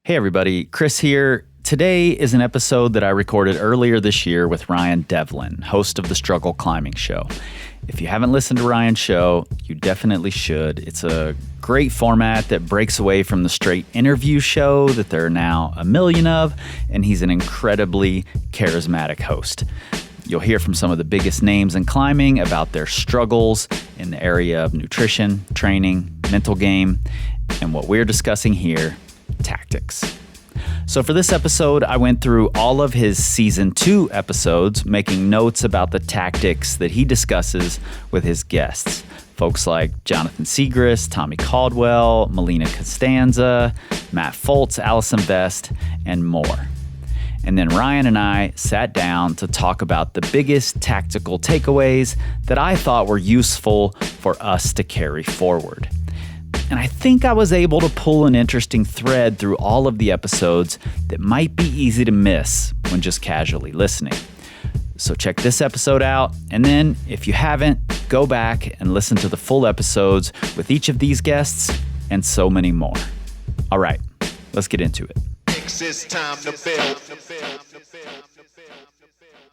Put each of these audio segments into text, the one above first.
Hey everybody, Kris here. Today is an episode that I recorded earlier this year with Ryan Devlin, host of the Struggle Climbing Show. If you haven't listened to Ryan's show, you definitely should. It's a great format that breaks away from the straight interview show that there are now a million of, and he's an incredibly charismatic host. You'll hear from some of the biggest names in climbing about their struggles in the area of nutrition, training, mental game, and what we're discussing here, tactics. So for this episode, I went through all of his season 2 episodes, making notes about the tactics that he discusses with his guests. Folks like Jonathan Siegrist, Tommy Caldwell, Melina Costanza, Matt Fultz, Alison Vest, and more. And then Ryan and I sat down to talk about the biggest tactical takeaways that I thought were useful for us to carry forward. And I think I was able to pull an interesting thread through all of the episodes that might be easy to miss when just casually listening. So check this episode out, and then if you haven't, go back and listen to the full episodes with each of these guests and so many more. All right, let's get into it. It's time to build.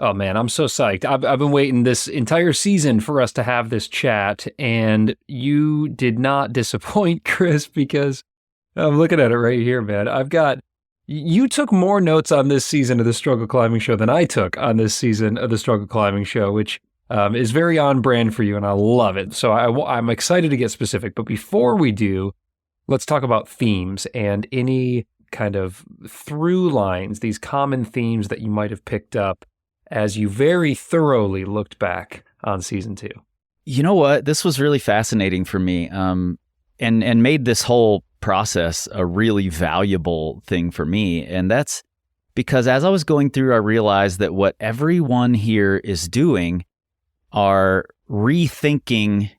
Oh man, I'm so psyched. I've been waiting this entire season for us to have this chat, and you did not disappoint, Kris, because I'm looking at it right here, man. You took more notes on this season of the Struggle Climbing Show than I took on this season of the Struggle Climbing Show, which is very on brand for you, and I love it. So I'm excited to get specific, but before we do, let's talk about themes and any kind of through lines, these common themes that you might have picked up as you very thoroughly looked back on season 2. You know what? This was really fascinating for me, and made this whole process a really valuable thing for me. And that's because as I was going through, I realized that what everyone here is doing are rethinking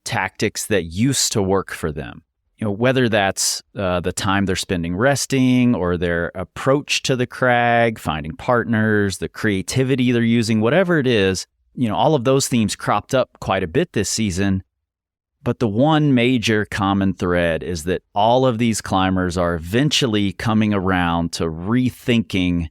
tactics that used to work for them. You know, whether that's the time they're spending resting or their approach to the crag, finding partners, the creativity they're using, whatever it is, you know, all of those themes cropped up quite a bit this season. But the one major common thread is that all of these climbers are eventually coming around to rethinking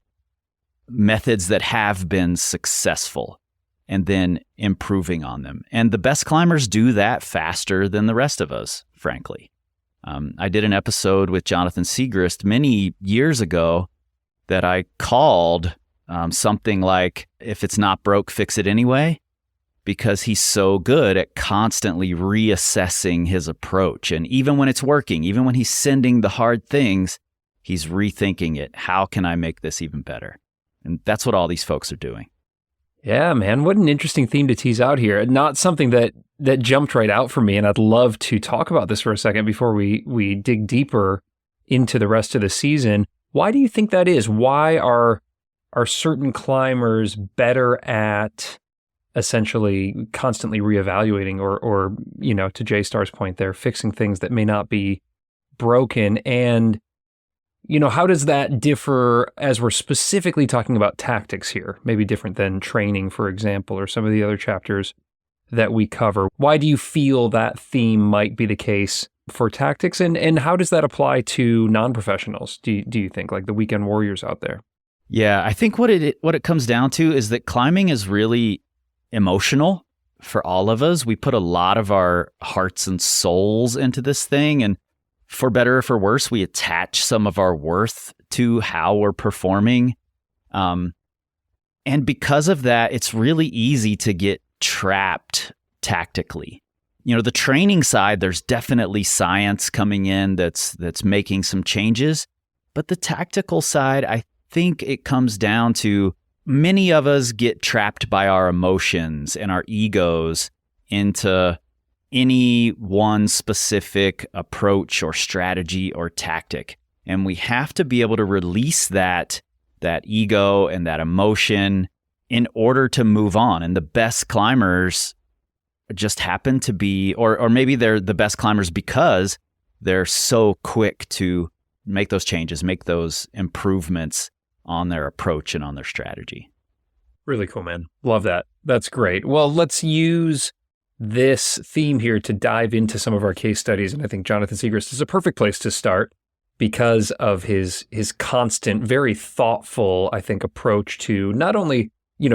methods that have been successful and then improving on them. And the best climbers do that faster than the rest of us, frankly. I did an episode with Jonathan Siegrist many years ago that I called something like, if it's not broke, fix it anyway, because he's so good at constantly reassessing his approach. And even when it's working, even when he's sending the hard things, he's rethinking it. How can I make this even better? And that's what all these folks are doing. Yeah, man, what an interesting theme to tease out here. Not something that jumped right out for me, and I'd love to talk about this for a second before we dig deeper into the rest of the season. Why do you think that is? Why are certain climbers better at essentially constantly reevaluating or you know, to Jay Starr's point there, fixing things that may not be broken? And you know, how does that differ as we're specifically talking about tactics here? Maybe different than training, for example, or some of the other chapters that we cover. Why do you feel that theme might be the case for tactics? And how does that apply to non-professionals, do you think, like the weekend warriors out there? Yeah, I think what it comes down to is that climbing is really emotional for all of us. We put a lot of our hearts and souls into this thing, and for better or for worse, we attach some of our worth to how we're performing. And because of that, it's really easy to get trapped tactically. You know, the training side, there's definitely science coming in that's making some changes. But the tactical side, I think it comes down to many of us get trapped by our emotions and our egos into any one specific approach or strategy or tactic. And we have to be able to release that ego and that emotion in order to move on. And the best climbers just happen to be, or maybe they're the best climbers because they're so quick to make those changes, make those improvements on their approach and on their strategy. Really cool, man. Love that. That's great. Well, let's use this theme here to dive into some of our case studies. And I think Jonathan Siegrist is a perfect place to start because of his constant, very thoughtful, I think, approach to not only,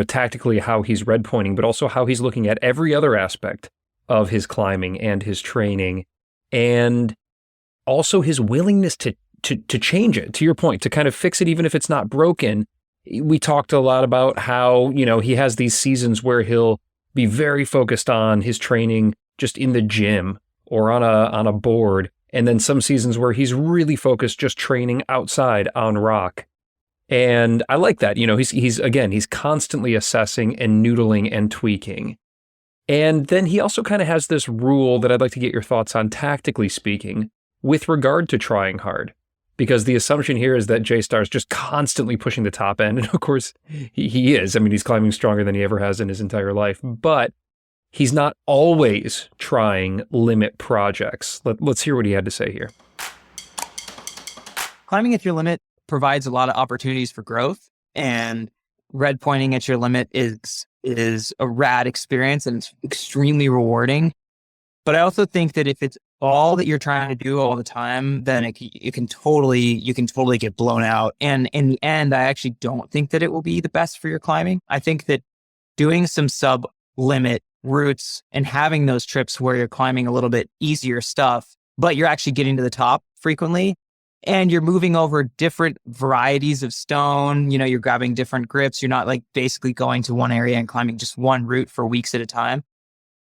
tactically how he's red pointing, but also how he's looking at every other aspect of his climbing and his training, and also his willingness to change it, to your point, to kind of fix it even if it's not broken. We talked a lot about how, he has these seasons where he'll be very focused on his training just in the gym or on a board, and then some seasons where he's really focused just training outside on rock. And I like that. He's constantly assessing and noodling and tweaking. And then he also kind of has this rule that I'd like to get your thoughts on, tactically speaking, with regard to trying hard. Because the assumption here is that J-Star is just constantly pushing the top end. And of course, he is. I mean, he's climbing stronger than he ever has in his entire life. But he's not always trying limit projects. Let's hear what he had to say here. Climbing at your limit provides a lot of opportunities for growth. And red pointing at your limit is a rad experience, and it's extremely rewarding. But I also think that if it's all that you're trying to do all the time, then you can totally get blown out. And in the end, I actually don't think that it will be the best for your climbing. I think that doing some sub-limit routes and having those trips where you're climbing a little bit easier stuff, but you're actually getting to the top frequently, and you're moving over different varieties of stone, you're grabbing different grips. You're not like basically going to one area and climbing just one route for weeks at a time.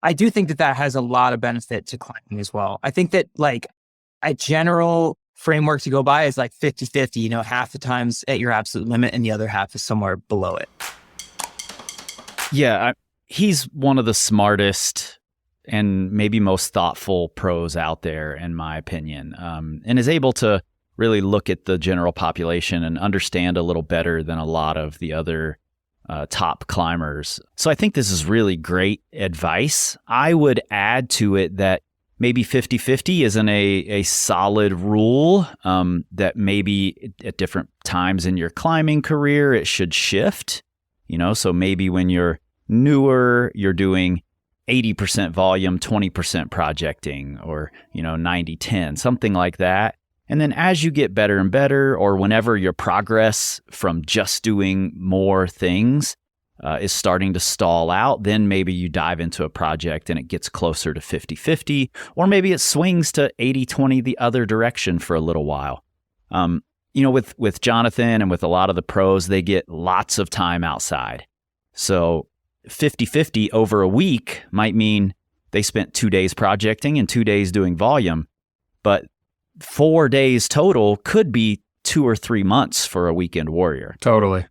I do think that has a lot of benefit to climbing as well. I think that like a general framework to go by is like 50-50, half the time's at your absolute limit and the other half is somewhere below it. Yeah, he's one of the smartest and maybe most thoughtful pros out there, in my opinion, and is able to really look at the general population and understand a little better than a lot of the other top climbers. So I think this is really great advice. I would add to it that maybe 50-50 isn't a solid rule, that maybe at different times in your climbing career, it should shift. So maybe when you're newer, you're doing 80% volume, 20% projecting, or, 90-10, something like that. And then as you get better and better, or whenever your progress from just doing more things is starting to stall out, then maybe you dive into a project and it gets closer to 50-50, or maybe it swings to 80-20 the other direction for a little while. With Jonathan and with a lot of the pros, they get lots of time outside. So 50-50 over a week might mean they spent 2 days projecting and 2 days doing volume, but 4 days total could be 2 or 3 months for a weekend warrior. Totally.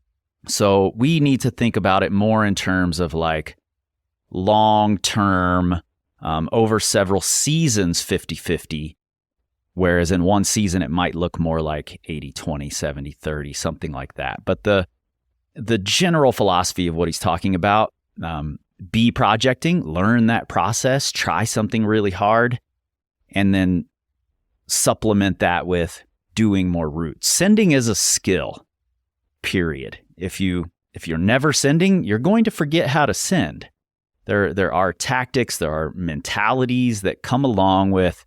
So we need to think about it more in terms of like long-term, over several seasons, 50-50, whereas in one season it might look more like 80-20, 70-30, something like that. But the general philosophy of what he's talking about, be projecting, learn that process, try something really hard, and then supplement that with doing more routes. Sending is a skill, period. If you're never sending, you're going to forget how to send. There are tactics, there are mentalities that come along with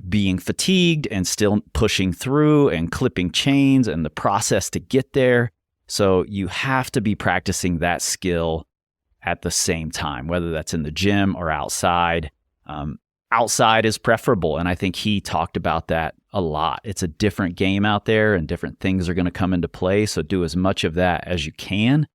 being fatigued and still pushing through and clipping chains and the process to get there. So you have to be practicing that skill at the same time, whether that's in the gym or outside. Outside is preferable, and I think he talked about that a lot. It's a different game out there, and different things are going to come into play, so do as much of that as you can.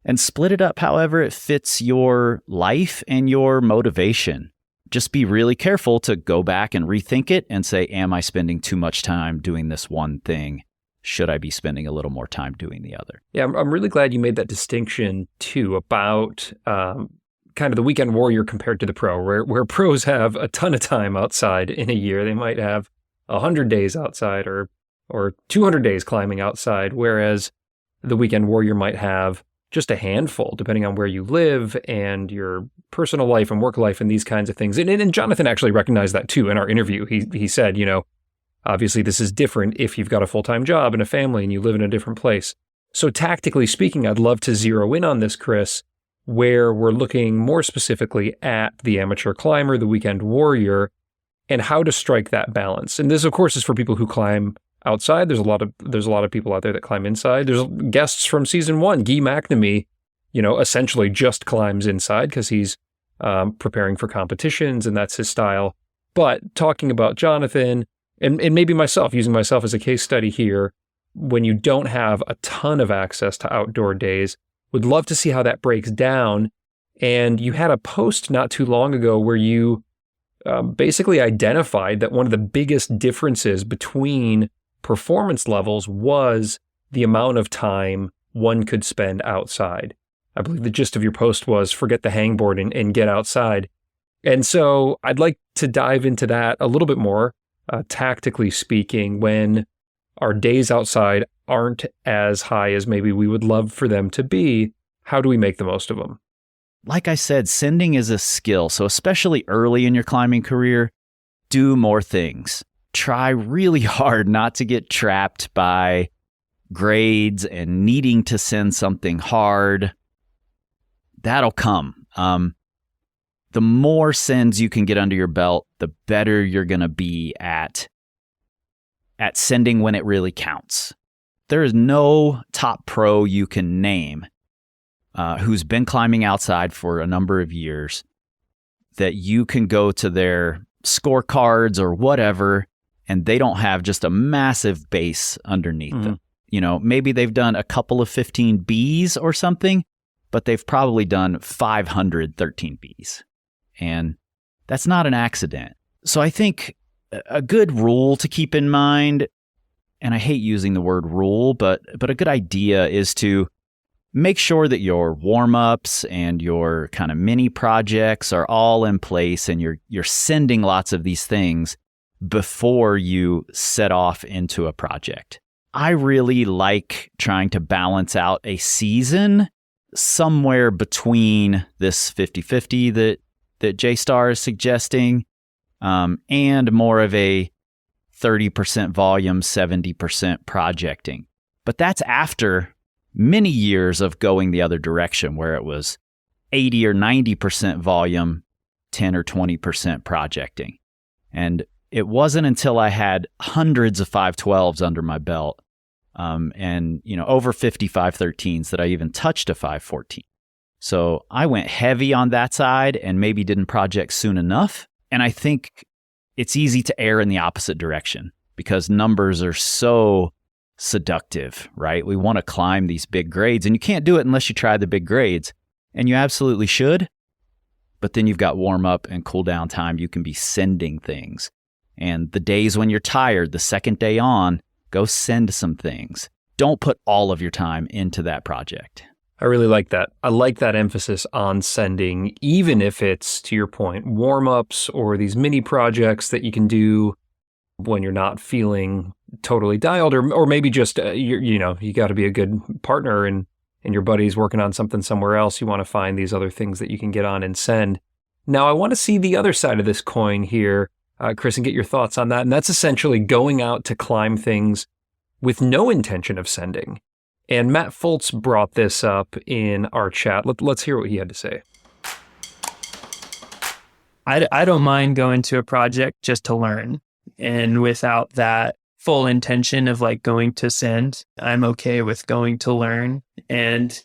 And split it up however it fits your life and your motivation. Just be really careful to go back and rethink it and say, am I spending too much time doing this one thing? Should I be spending a little more time doing the other? Yeah, I'm really glad you made that distinction, too, about kind of the weekend warrior compared to the pro, where pros have a ton of time outside in a year. They might have 100 days outside or 200 days climbing outside, whereas the weekend warrior might have just a handful, depending on where you live and your personal life and work life and these kinds of things. And Jonathan actually recognized that, too, in our interview. He said, obviously this is different if you've got a full-time job and a family and you live in a different place. So tactically speaking, I'd love to zero in on this, Kris. where we're looking more specifically at the amateur climber, the weekend warrior, and how to strike that balance. And this, of course, is for people who climb outside. There's a lot of people out there that climb inside. There's guests from season 1, Guy McNamee, essentially just climbs inside because he's preparing for competitions and that's his style. But talking about Jonathan and maybe myself, using myself as a case study here, when you don't have a ton of access to outdoor days, would love to see how that breaks down. And you had a post not too long ago where you basically identified that one of the biggest differences between performance levels was the amount of time one could spend outside. I believe the gist of your post was forget the hangboard and get outside. And so I'd like to dive into that a little bit more, tactically speaking, when our days outside aren't as high as maybe we would love for them to be. How do we make the most of them? Like I said, sending is a skill. So especially early in your climbing career, do more things. Try really hard not to get trapped by grades and needing to send something hard. That'll come. The more sends you can get under your belt, the better you're going to be at sending when it really counts. There is no top pro you can name who's been climbing outside for a number of years that you can go to their scorecards or whatever, and they don't have just a massive base underneath them. Maybe they've done a couple of 15 Bs or something, but they've probably done 500 13 Bs. And that's not an accident. So I think a good rule to keep in mind, and I hate using the word rule, but a good idea is to make sure that your warm-ups and your kind of mini projects are all in place and you're sending lots of these things before you set off into a project. I really like trying to balance out a season somewhere between this 50-50 that J-Star is suggesting and more of a 30% volume, 70% projecting. But that's after many years of going the other direction where it was 80 or 90% volume, 10 or 20% projecting. And it wasn't until I had hundreds of 512s under my belt and over 50 513s that I even touched a 514. So I went heavy on that side and maybe didn't project soon enough. And I think it's easy to err in the opposite direction because numbers are so seductive, right? We want to climb these big grades and you can't do it unless you try the big grades. And you absolutely should. But then you've got warm up and cool down time. You can be sending things. And the days when you're tired, the second day on, go send some things. Don't put all of your time into that project. I really like that. I like that emphasis on sending, even if it's, to your point, warm-ups or these mini projects that you can do when you're not feeling totally dialed, or maybe just, you got to be a good partner and your buddy's working on something somewhere else. You want to find these other things that you can get on and send. Now, I want to see the other side of this coin here, Kris, and get your thoughts on that. And that's essentially going out to climb things with no intention of sending. And Matt Fultz brought this up in our chat. Let's hear what he had to say. I don't mind going to a project just to learn. And without that full intention of like going to send, I'm okay with going to learn. And,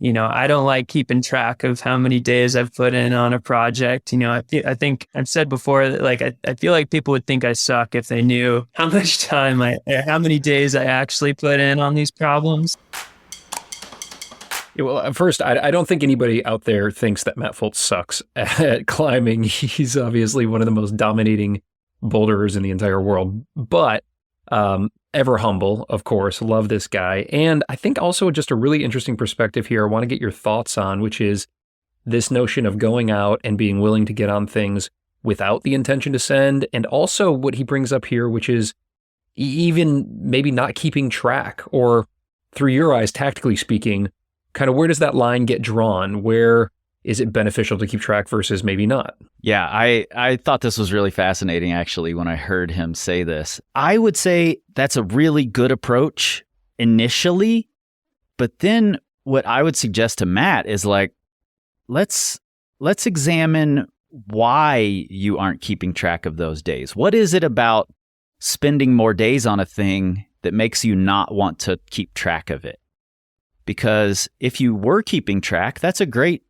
I don't like keeping track of how many days I've put in on a project. I think I've said before that I feel like people would think I suck if they knew how much time how many days I actually put in on these problems. Yeah, well, first, I don't think anybody out there thinks that Matt Fultz sucks at climbing. He's obviously one of the most dominating boulderers in the entire world, but ever humble, of course. Love this guy. And I think also just a really interesting perspective here I want to get your thoughts on, which is this notion of going out and being willing to get on things without the intention to send. And also what he brings up here, which is even maybe not keeping track, or through your eyes, tactically speaking, kind of where does that line get drawn? Where is it beneficial to keep track versus maybe not? Yeah, I thought this was really fascinating, actually, when I heard him say this. I would say that's a really good approach initially, but then what I would suggest to Matt is let's examine why you aren't keeping track of those days. What is it about spending more days on a thing that makes you not want to keep track of it? Because if you were keeping track, that's a great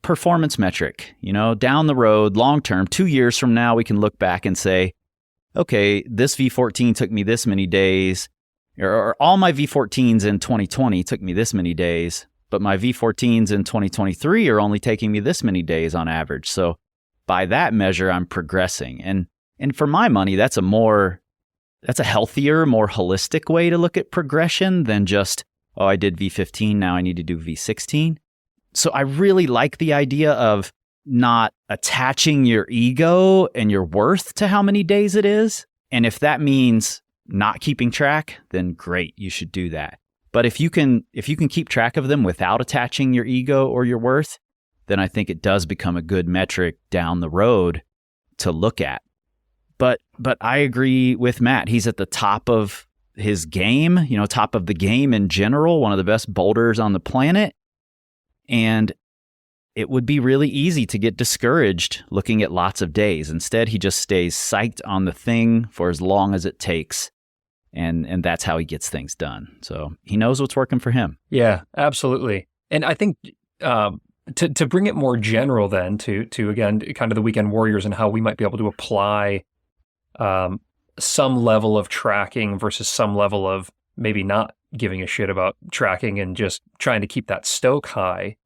performance metric. Down the road, long term, 2 years from now, we can look back and say, okay, this V14 took me this many days, or all my V14s in 2020 took me this many days, but my V14s in 2023 are only taking me this many days on average. So by that measure, I'm progressing. And for my money, that's a healthier, more holistic way to look at progression than just, oh, I did V15, now I need to do V16. So I really like the idea of not attaching your ego and your worth to how many days it is. And if that means not keeping track, then great, you should do that. But if you can keep track of them without attaching your ego or your worth, then I think it does become a good metric down the road to look at. But I agree with Matt. He's at the top of his game, top of the game in general, one of the best boulders on the planet. And it would be really easy to get discouraged looking at lots of days. Instead, he just stays psyched on the thing for as long as it takes. And that's how he gets things done. So he knows what's working for him. Yeah, absolutely. And I think to bring it more general then to again, kind of the weekend warriors and how we might be able to apply some level of tracking versus some level of maybe not giving a shit about tracking and just trying to keep that stoke high.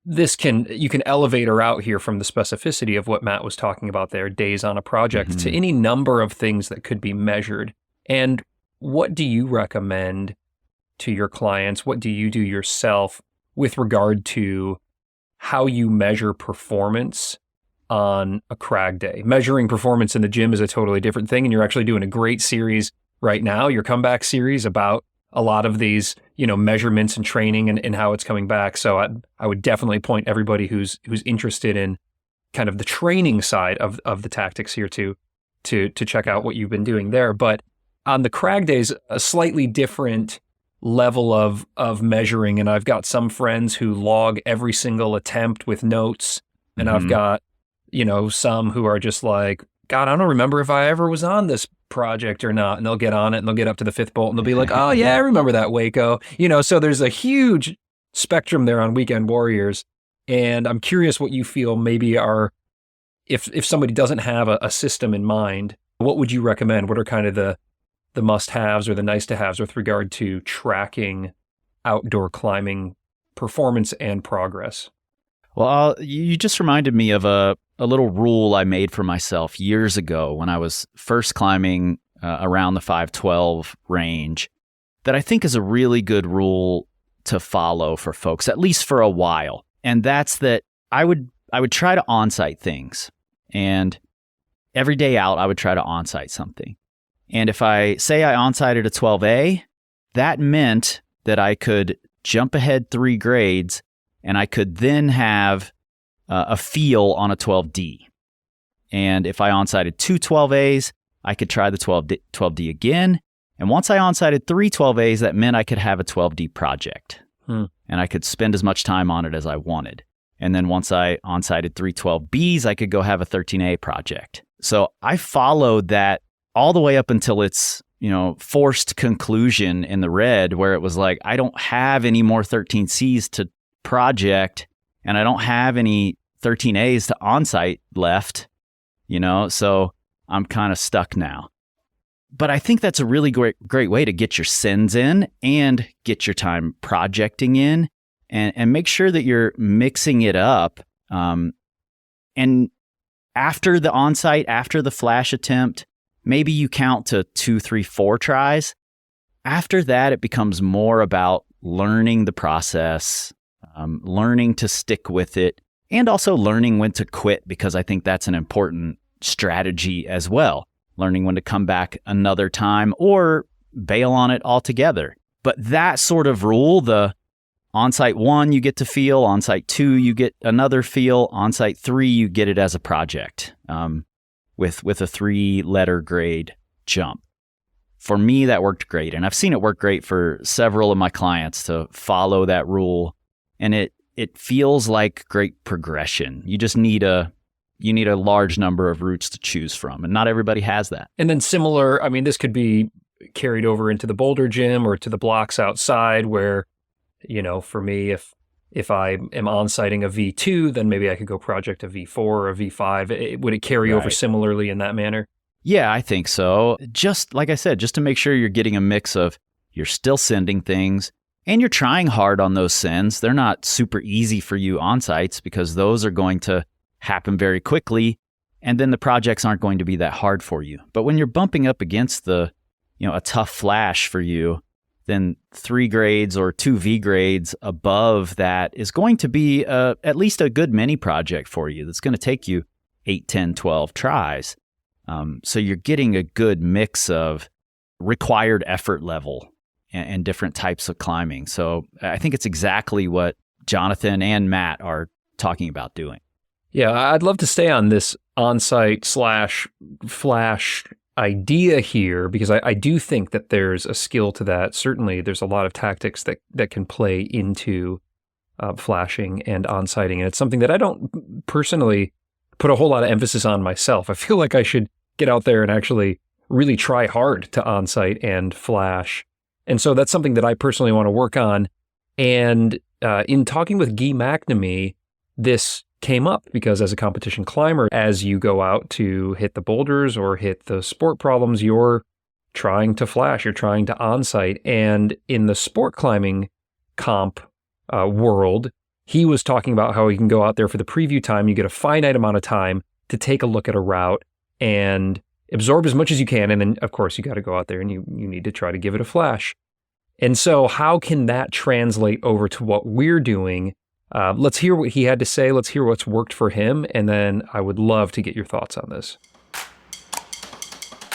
You can elevate her out here from the specificity of what Matt was talking about there, days on a project, to any number of things that could be measured. And what do you recommend to your clients? What do you do yourself with regard to how you measure performance on a crag day? Measuring performance in the gym is a totally different thing, and you're actually doing a great series right now, your comeback series, about a lot of these, measurements and training and how it's coming back. So I would definitely point everybody who's interested in kind of the training side of the tactics here to check out what you've been doing there. But on the crag days, a slightly different level of measuring. And I've got some friends who log every single attempt with notes. And I've got, some who are just like, God, I don't remember if I ever was on this project or not. And they'll get on it and they'll get up to the fifth bolt and they'll be like, oh yeah, I remember that Waco. So there's a huge spectrum there on Weekend Warriors. And I'm curious what you feel maybe are, if somebody doesn't have a system in mind, what would you recommend? What are kind of the must-haves or the nice-to-haves with regard to tracking outdoor climbing performance and progress? Well, you just reminded me of a little rule I made for myself years ago when I was first climbing around the 512 range that I think is a really good rule to follow for folks, at least for a while. And that's that I would try to on-site things. And every day out, I would try to on-site something. And if I say I on-sited a 12A, that meant that I could jump ahead 3 grades and I could then have a feel on a 12D. And if I on-sited 2 12As, I could try the 12D again. And once I on-sited 3 12As, that meant I could have a 12D project. And I could spend as much time on it as I wanted. And then once I on-sited 3 12Bs, I could go have a 13A project. So I followed that all the way up until its, forced conclusion in the red, where it was like, I don't have any more 13Cs to project, and I don't have any 13As to on-site left, so I'm kind of stuck now. But I think that's a really great way to get your sins in and get your time projecting in, and make sure that you're mixing it up. And after the on-site, after the flash attempt, maybe you count to 2, 3, 4 tries. After that, it becomes more about learning the process, learning to stick with it, and also learning when to quit, because I think that's an important strategy as well. Learning when to come back another time or bail on it altogether. But that sort of rule, the on-site 1, you get to feel, on-site 2, you get another feel, on-site 3, you get it as a project with a 3-letter grade jump. For me, that worked great. And I've seen it work great for several of my clients to follow that rule. And it it feels like great progression. You just need a large number of routes to choose from, and not everybody has that. And then similar, I mean, this could be carried over into the boulder gym or to the blocks outside where, for me, if I am on-siting a V2, then maybe I could go project a V4 or a V5. Would it carry over similarly in that manner? Yeah, I think so. Just like I said, just to make sure you're getting a mix of you're still sending things and you're trying hard on those sends. They're not super easy for you on sites because those are going to happen very quickly, and then the projects aren't going to be that hard for you. But when you're bumping up against a tough flash for you, then 3 grades or 2 V grades above that is going to be at least a good mini project for you that's going to take you 8, 10, 12 tries. So you're getting a good mix of required effort level and different types of climbing. So I think it's exactly what Jonathan and Matt are talking about doing. Yeah, I'd love to stay on this on-site / flash idea here because I do think that there's a skill to that. Certainly, there's a lot of tactics that can play into flashing and on-siting, and it's something that I don't personally put a whole lot of emphasis on myself. I feel like I should get out there and actually really try hard to on-site and flash, and so that's something that I personally want to work on. And in talking with Guy McNamee, this came up because as a competition climber, as you go out to hit the boulders or hit the sport problems, you're trying to flash, you're trying to on-site. And in the sport climbing comp world, he was talking about how you can go out there for the preview time. You get a finite amount of time to take a look at a route and absorb as much as you can. And then, of course, you got to go out there and you need to try to give it a flash. And so how can that translate over to what we're doing? Let's hear what he had to say. Let's hear what's worked for him. And then I would love to get your thoughts on this.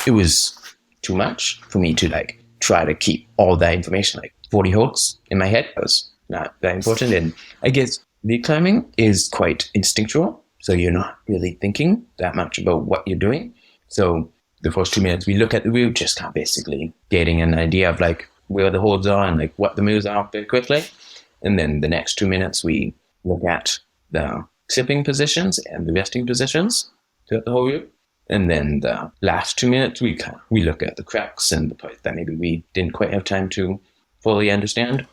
It was too much for me to try to keep all that information, 40 holds in my head. That was not that important. And I guess lead climbing is quite instinctual. So you're not really thinking that much about what you're doing. So the first 2 minutes we look at the route, just kind of basically getting an idea of where the holds are and what the moves are very quickly. And then the next 2 minutes, we look at the sipping positions and the resting positions throughout the whole route. And then the last 2 minutes, we look at the cracks and the parts that maybe we didn't quite have time to fully understand.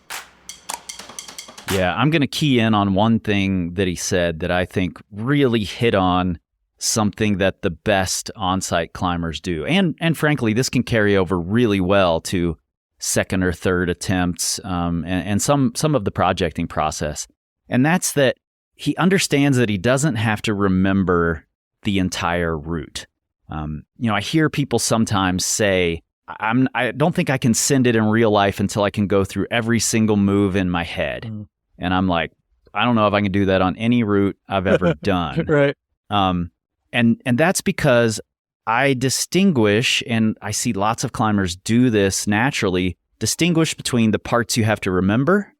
Yeah, I'm going to key in on one thing that he said that I think really hit on something that the best on-site climbers do. And frankly, this can carry over really well to second or third attempts, and some of the projecting process. And that's that he understands that he doesn't have to remember the entire route. I hear people sometimes say, I don't think I can send it in real life until I can go through every single move in my head. And I'm like, I don't know if I can do that on any route I've ever done. Right. And that's because I distinguish, and I see lots of climbers do this naturally, distinguish between the parts you have to remember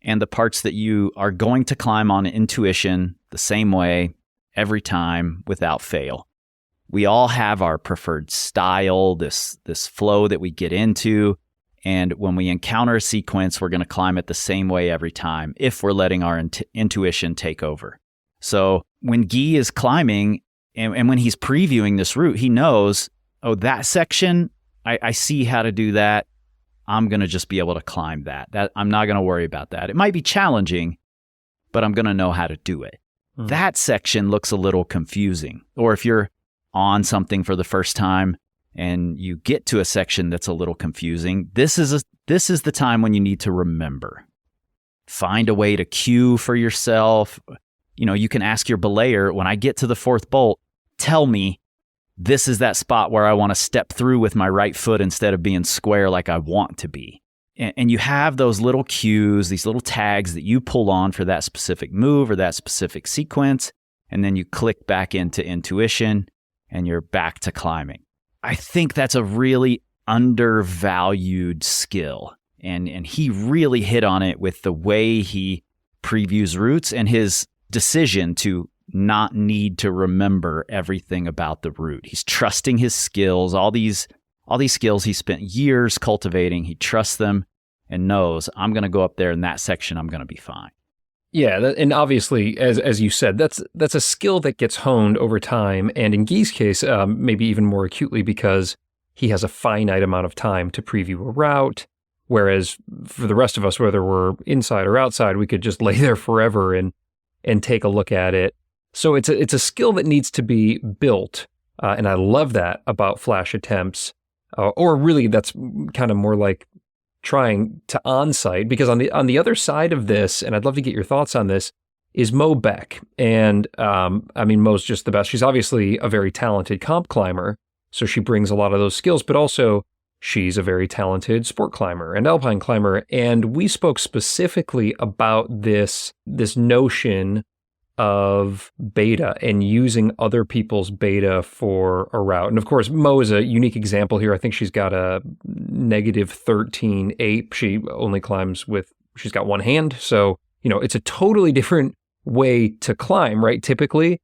and the parts that you are going to climb on intuition the same way every time without fail. We all have our preferred style, this flow that we get into, and when we encounter a sequence, we're going to climb it the same way every time if we're letting our intuition take over. So when Guy is climbing, and when he's previewing this route, he knows, that section, I see how to do that. I'm going to just be able to climb that. I'm not going to worry about that. It might be challenging, but I'm going to know how to do it. That section looks a little confusing. Or if you're on something for the first time and you get to a section that's a little confusing, this is the time when you need to remember. Find a way to cue for yourself. You can ask your belayer, when I get to the fourth bolt, tell me this is that spot where I want to step through with my right foot instead of being square like I want to be. And you have those little cues, these little tags that you pull on for that specific move or that specific sequence, and then you click back into intuition and you're back to climbing. I think that's a really undervalued skill. And he really hit on it with the way he previews routes and his decision to not need to remember everything about the route. He's trusting his skills, all these skills he spent years cultivating. He trusts them and knows, I'm going to go up there in that section, I'm going to be fine. Yeah, and obviously, as you said, that's a skill that gets honed over time, and in Guy's case, maybe even more acutely because he has a finite amount of time to preview a route, whereas for the rest of us, whether we're inside or outside, we could just lay there forever and take a look at it. So it's a skill that needs to be built, and I love that about flash attempts, or really that's kind of more like trying to on-site, because on the other side of this, and I'd love to get your thoughts on this, is Mo Beck. And I mean, Mo's just the best. She's obviously a very talented comp climber, so she brings a lot of those skills, but also she's a very talented sport climber and alpine climber. And we spoke specifically about this notion of beta and using other people's beta for a route. And of course, Mo is a unique example here. I think she's got a -13 ape. She only climbs she's got one hand. So, it's a totally different way to climb, right? Typically.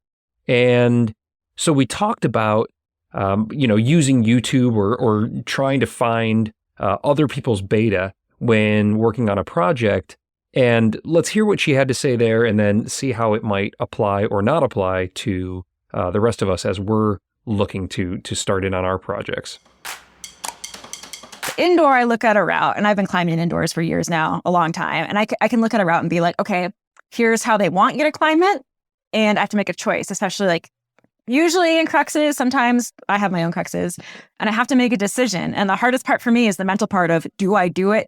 And so we talked about, using YouTube or trying to find other people's beta when working on a project. And let's hear what she had to say there and then see how it might apply or not apply to the rest of us as we're looking to start in on our projects. Indoor, I look at a route, and I've been climbing indoors for years now, a long time. And I can look at a route and be like, okay, here's how they want you to climb it. And I have to make a choice, especially like usually in cruxes. Sometimes I have my own cruxes and I have to make a decision. And the hardest part for me is the mental part of, do I do it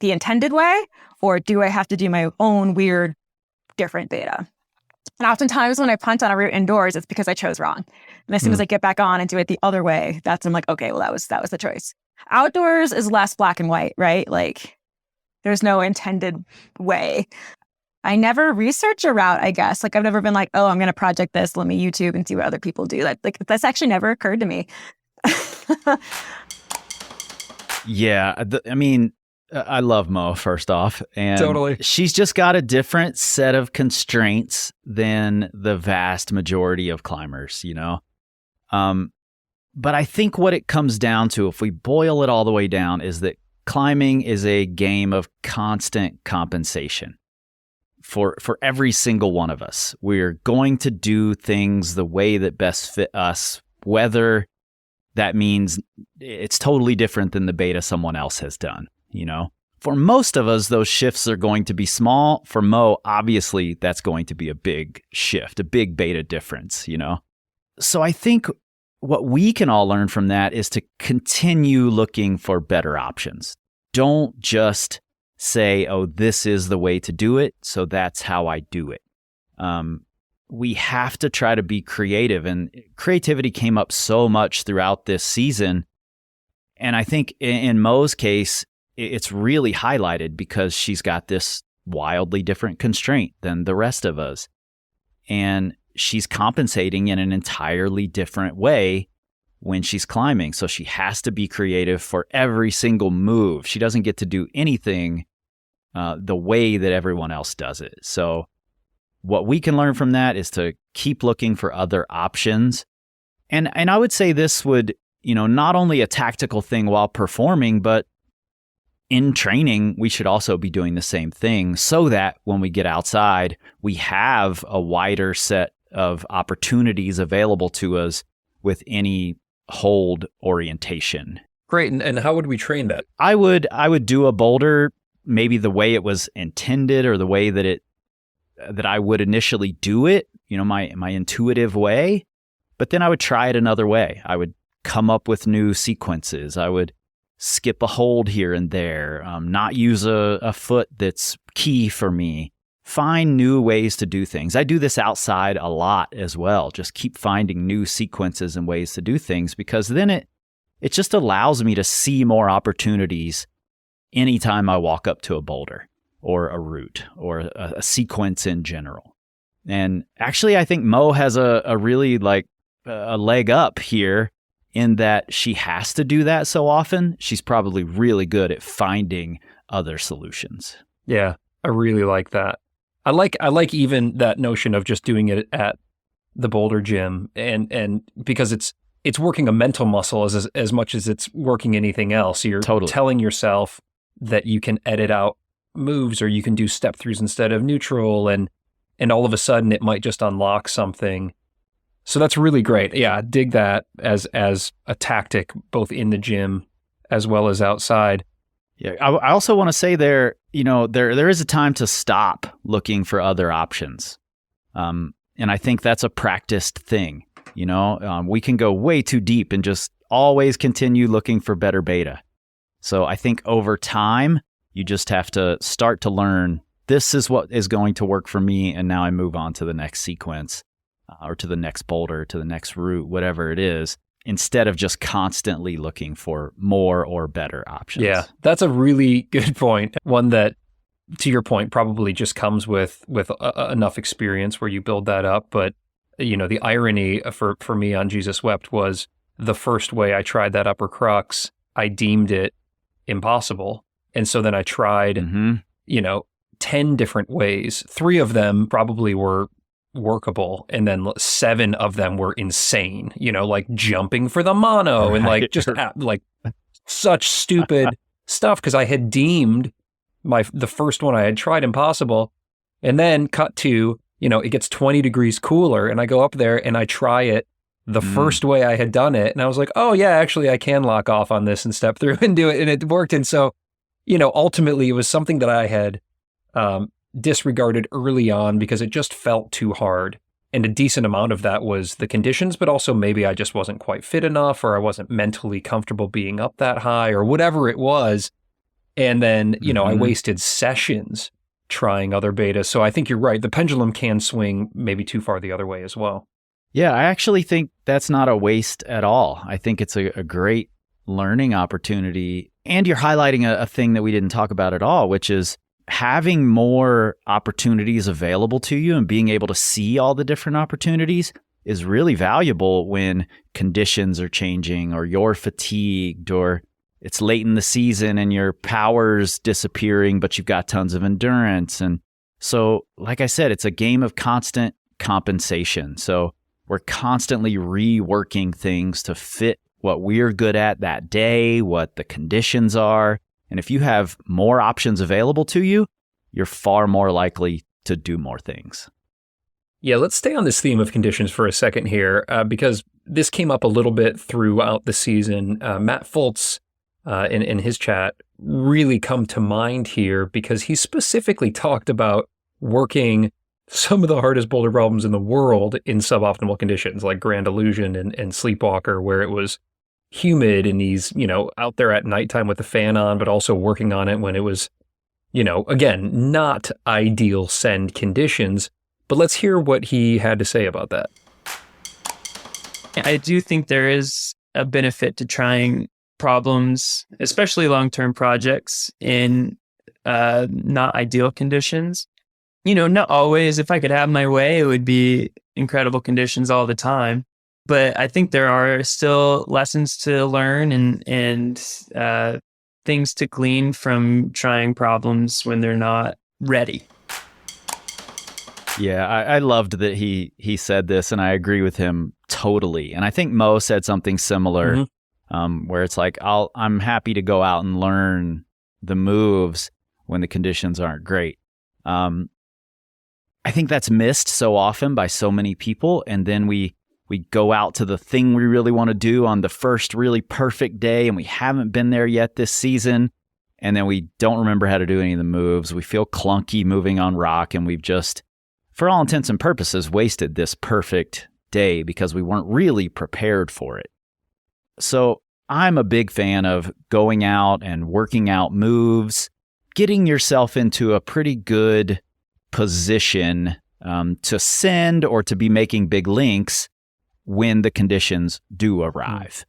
the intended way, or do I have to do my own weird, different beta? And oftentimes when I punt on a route indoors, it's because I chose wrong. And as soon as I get back on and do it the other way, that's I'm like, okay, well, that was the choice. Outdoors is less black and white, right? Like there's no intended way. I never research a route, I guess. Like I've never been like, oh, I'm going to project this. Let me YouTube and see what other people do. That's actually never occurred to me. Yeah. I love Mo, first off. And totally. She's just got a different set of constraints than the vast majority of climbers, But I think what it comes down to, if we boil it all the way down, is that climbing is a game of constant compensation for every single one of us. We're going to do things the way that best fit us, whether that means it's totally different than the beta someone else has done. For most of us, those shifts are going to be small. For Mo, obviously, that's going to be a big shift, a big beta difference, So I think what we can all learn from that is to continue looking for better options. Don't just say, oh, this is the way to do it, so that's how I do it. We have to try to be creative, and creativity came up so much throughout this season. And I think in Mo's case, it's really highlighted because she's got this wildly different constraint than the rest of us. And she's compensating in an entirely different way when she's climbing. So she has to be creative for every single move. She doesn't get to do anything the way that everyone else does it. So what we can learn from that is to keep looking for other options. And I would say this would, not only a tactical thing while performing, but in training, we should also be doing the same thing so that when we get outside, we have a wider set of opportunities available to us with any hold orientation. Great. And how would we train that? I would do a boulder maybe the way it was intended, or the way that I would initially do it, my intuitive way. But then I would try it another way. I would come up with new sequences. I would skip a hold here and there, not use a foot that's key for me. Find new ways to do things. I do this outside a lot as well. Just keep finding new sequences and ways to do things, because then it just allows me to see more opportunities anytime I walk up to a boulder or a route or a sequence in general. And actually, I think Mo has a really a leg up here, in that she has to do that so often. She's probably really good at finding other solutions. Yeah, I really like that. I like even that notion of just doing it at the boulder gym, and because it's working a mental muscle as much as it's working anything else. You're totally telling yourself that you can edit out moves, or you can do step throughs instead of neutral, and all of a sudden it might just unlock something. So that's really great. Yeah, I dig that as a tactic, both in the gym as well as outside. Yeah, I also want to say there is a time to stop looking for other options. And I think that's a practiced thing. We can go way too deep and just always continue looking for better beta. So I think over time, you just have to start to learn, this is what is going to work for me, and now I move on to the next sequence or to the next boulder, to the next route, whatever it is, instead of just constantly looking for more or better options. Yeah, that's a really good point. One that, to your point, probably just comes with enough experience where you build that up. But, the irony for me on Jesus Wept was the first way I tried that upper crux, I deemed it impossible. And so then I tried, 10 different ways. 3 of them probably were workable, and then 7 of them were insane, like jumping for the mono, and like just like such stupid stuff, because I had deemed the first one I had tried impossible. And then cut to, it gets 20 degrees cooler, and I go up there and I try it the first way I had done it, and I was like, oh yeah, actually I can lock off on this and step through and do it, and it worked. And so, ultimately it was something that I had disregarded early on because it just felt too hard. And a decent amount of that was the conditions, but also maybe I just wasn't quite fit enough, or I wasn't mentally comfortable being up that high, or whatever it was. And then, I wasted sessions trying other betas. So I think you're right. The pendulum can swing maybe too far the other way as well. Yeah, I actually think that's not a waste at all. I think it's a great learning opportunity. And you're highlighting a thing that we didn't talk about at all, which is having more opportunities available to you and being able to see all the different opportunities is really valuable when conditions are changing, or you're fatigued, or it's late in the season and your power's disappearing, but you've got tons of endurance. And so, like I said, it's a game of constant compensation. So we're constantly reworking things to fit what we're good at that day, what the conditions are. And if you have more options available to you, you're far more likely to do more things. Yeah, let's stay on this theme of conditions for a second here, because this came up a little bit throughout the season. Matt Fultz, in his chat, really come to mind here because he specifically talked about working some of the hardest boulder problems in the world in suboptimal conditions, like Grand Illusion and Sleepwalker, where it was humid and he's, out there at nighttime with the fan on, but also working on it when it was, again, not ideal send conditions. But let's hear what he had to say about that. I do think there is a benefit to trying problems, especially long-term projects, in not ideal conditions. Not always. If I could have my way, it would be incredible conditions all the time. But I think there are still lessons to learn and things to glean from trying problems when they're not ready. Yeah, I loved that he said this, and I agree with him totally. And I think Mo said something similar, where it's like, I'm happy to go out and learn the moves when the conditions aren't great. I think that's missed so often by so many people, and then we go out to the thing we really want to do on the first really perfect day, and we haven't been there yet this season, and then we don't remember how to do any of the moves. We feel clunky moving on rock, and we've just, for all intents and purposes, wasted this perfect day because we weren't really prepared for it. So I'm a big fan of going out and working out moves, getting yourself into a pretty good position to send or to be making big links when the conditions do arrive.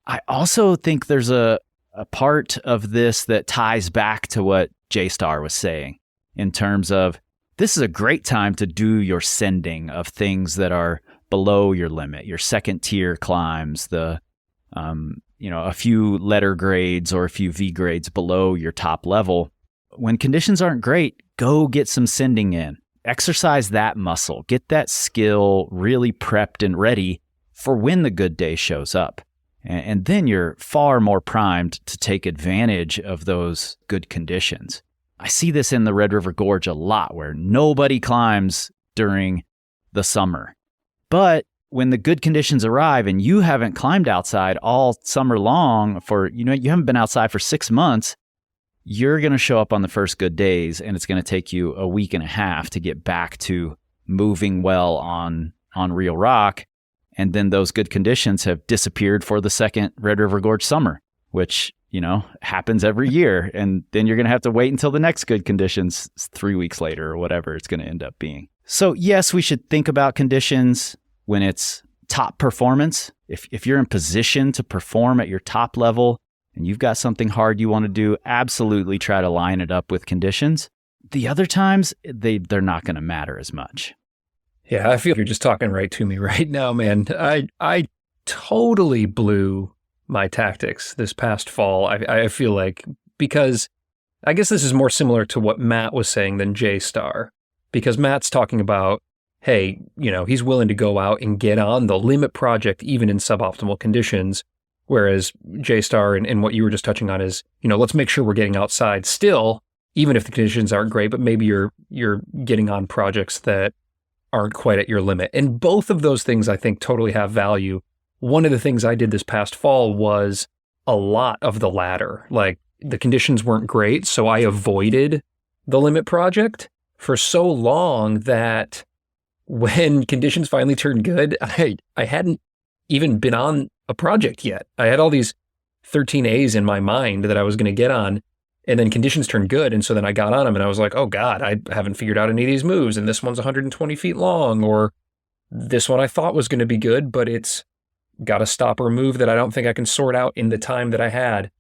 I also think there's a part of this that ties back to what J-Star was saying in terms of this is a great time to do your sending of things that are below your limit, your second tier climbs, the a few letter grades or a few V grades below your top level. When conditions aren't great, go get some sending in. Exercise that muscle. Get that skill really prepped and ready for when the good day shows up. And then you're far more primed to take advantage of those good conditions. I see this in the Red River Gorge a lot where nobody climbs during the summer. But when the good conditions arrive and you haven't climbed outside all summer long you haven't been outside for 6 months, you're going to show up on the first good days and it's going to take you a week and a half to get back to moving well on real rock. And then those good conditions have disappeared for the second Red River Gorge summer, which, happens every year. And then you're going to have to wait until the next good conditions 3 weeks later or whatever it's going to end up being. So yes, we should think about conditions when it's top performance. If you're in position to perform at your top level and you've got something hard you want to do, absolutely try to line it up with conditions. The other times, they're not going to matter as much. Yeah, I feel you're just talking right to me right now, man. I totally blew my tactics this past fall. I feel like, because I guess this is more similar to what Matt was saying than J-Star, because Matt's talking about, hey, he's willing to go out and get on the limit project even in suboptimal conditions, whereas J-Star and what you were just touching on is, let's make sure we're getting outside still, even if the conditions aren't great, but maybe you're getting on projects that aren't quite at your limit. And both of those things, I think, totally have value. One of the things I did this past fall was a lot of the latter. Like, the conditions weren't great, so I avoided the limit project for so long that when conditions finally turned good, I hadn't even been on a project yet. I had all these 13As in my mind that I was going to get on, and then conditions turned good. And so then I got on them and I was like, oh God, I haven't figured out any of these moves. And this one's 120 feet long, or this one I thought was going to be good, but it's got a stopper move that I don't think I can sort out in the time that I had.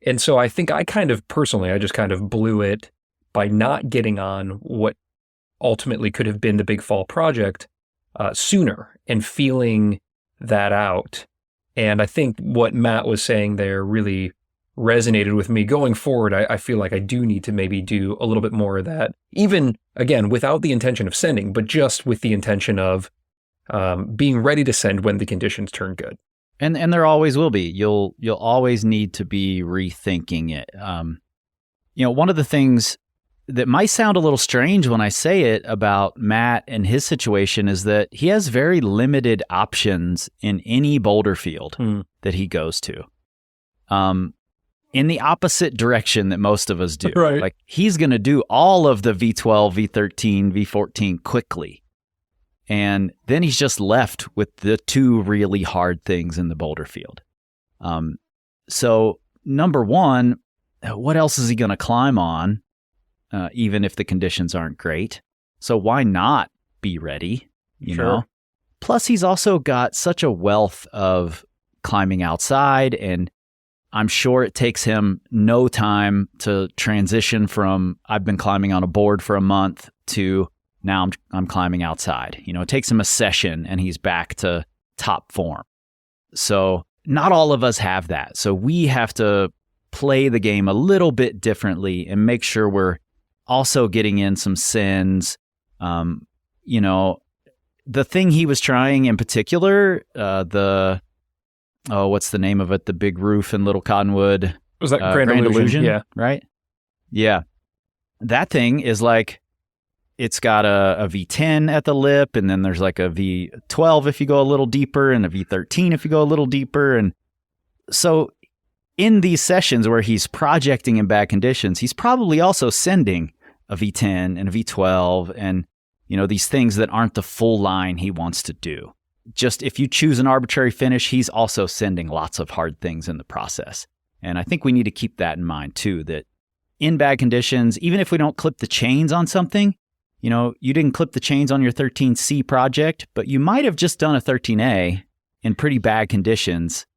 And so I think I just kind of blew it by not getting on what ultimately could have been the big fall project sooner and feeling that out. And I think what Matt was saying there really resonated with me. Going forward, I feel like I do need to maybe do a little bit more of that, even, again, without the intention of sending, but just with the intention of being ready to send when the conditions turn good. And there always will be. You'll always need to be rethinking it. One of the things that might sound a little strange when I say it about Matt and his situation is that he has very limited options in any boulder field that he goes to. In the opposite direction that most of us do. Right. Like, he's going to do all of the V12, V13, V14 quickly. And then he's just left with the two really hard things in the boulder field. So number one, what else is he going to climb on, even if the conditions aren't great? So why not be ready, you know? Plus, he's also got such a wealth of climbing outside, and I'm sure it takes him no time to transition from I've been climbing on a board for a month to now I'm climbing outside. It takes him a session and he's back to top form. So not all of us have that. So we have to play the game a little bit differently and make sure we're also getting in some sins. The thing he was trying in particular, what's the name of it? The big roof in Little Cottonwood. Was that Grand Illusion? Yeah. Right? Yeah. That thing is like, it's got a V10 at the lip, and then there's like a V12 if you go a little deeper, and a V13 if you go a little deeper. And so in these sessions where he's projecting in bad conditions, he's probably also sending a V10 and a V12 and, these things that aren't the full line he wants to do. Just if you choose an arbitrary finish, he's also sending lots of hard things in the process. And I think we need to keep that in mind too, that in bad conditions, even if we don't clip the chains on something, you didn't clip the chains on your 13C project, but you might have just done a 13A in pretty bad conditions,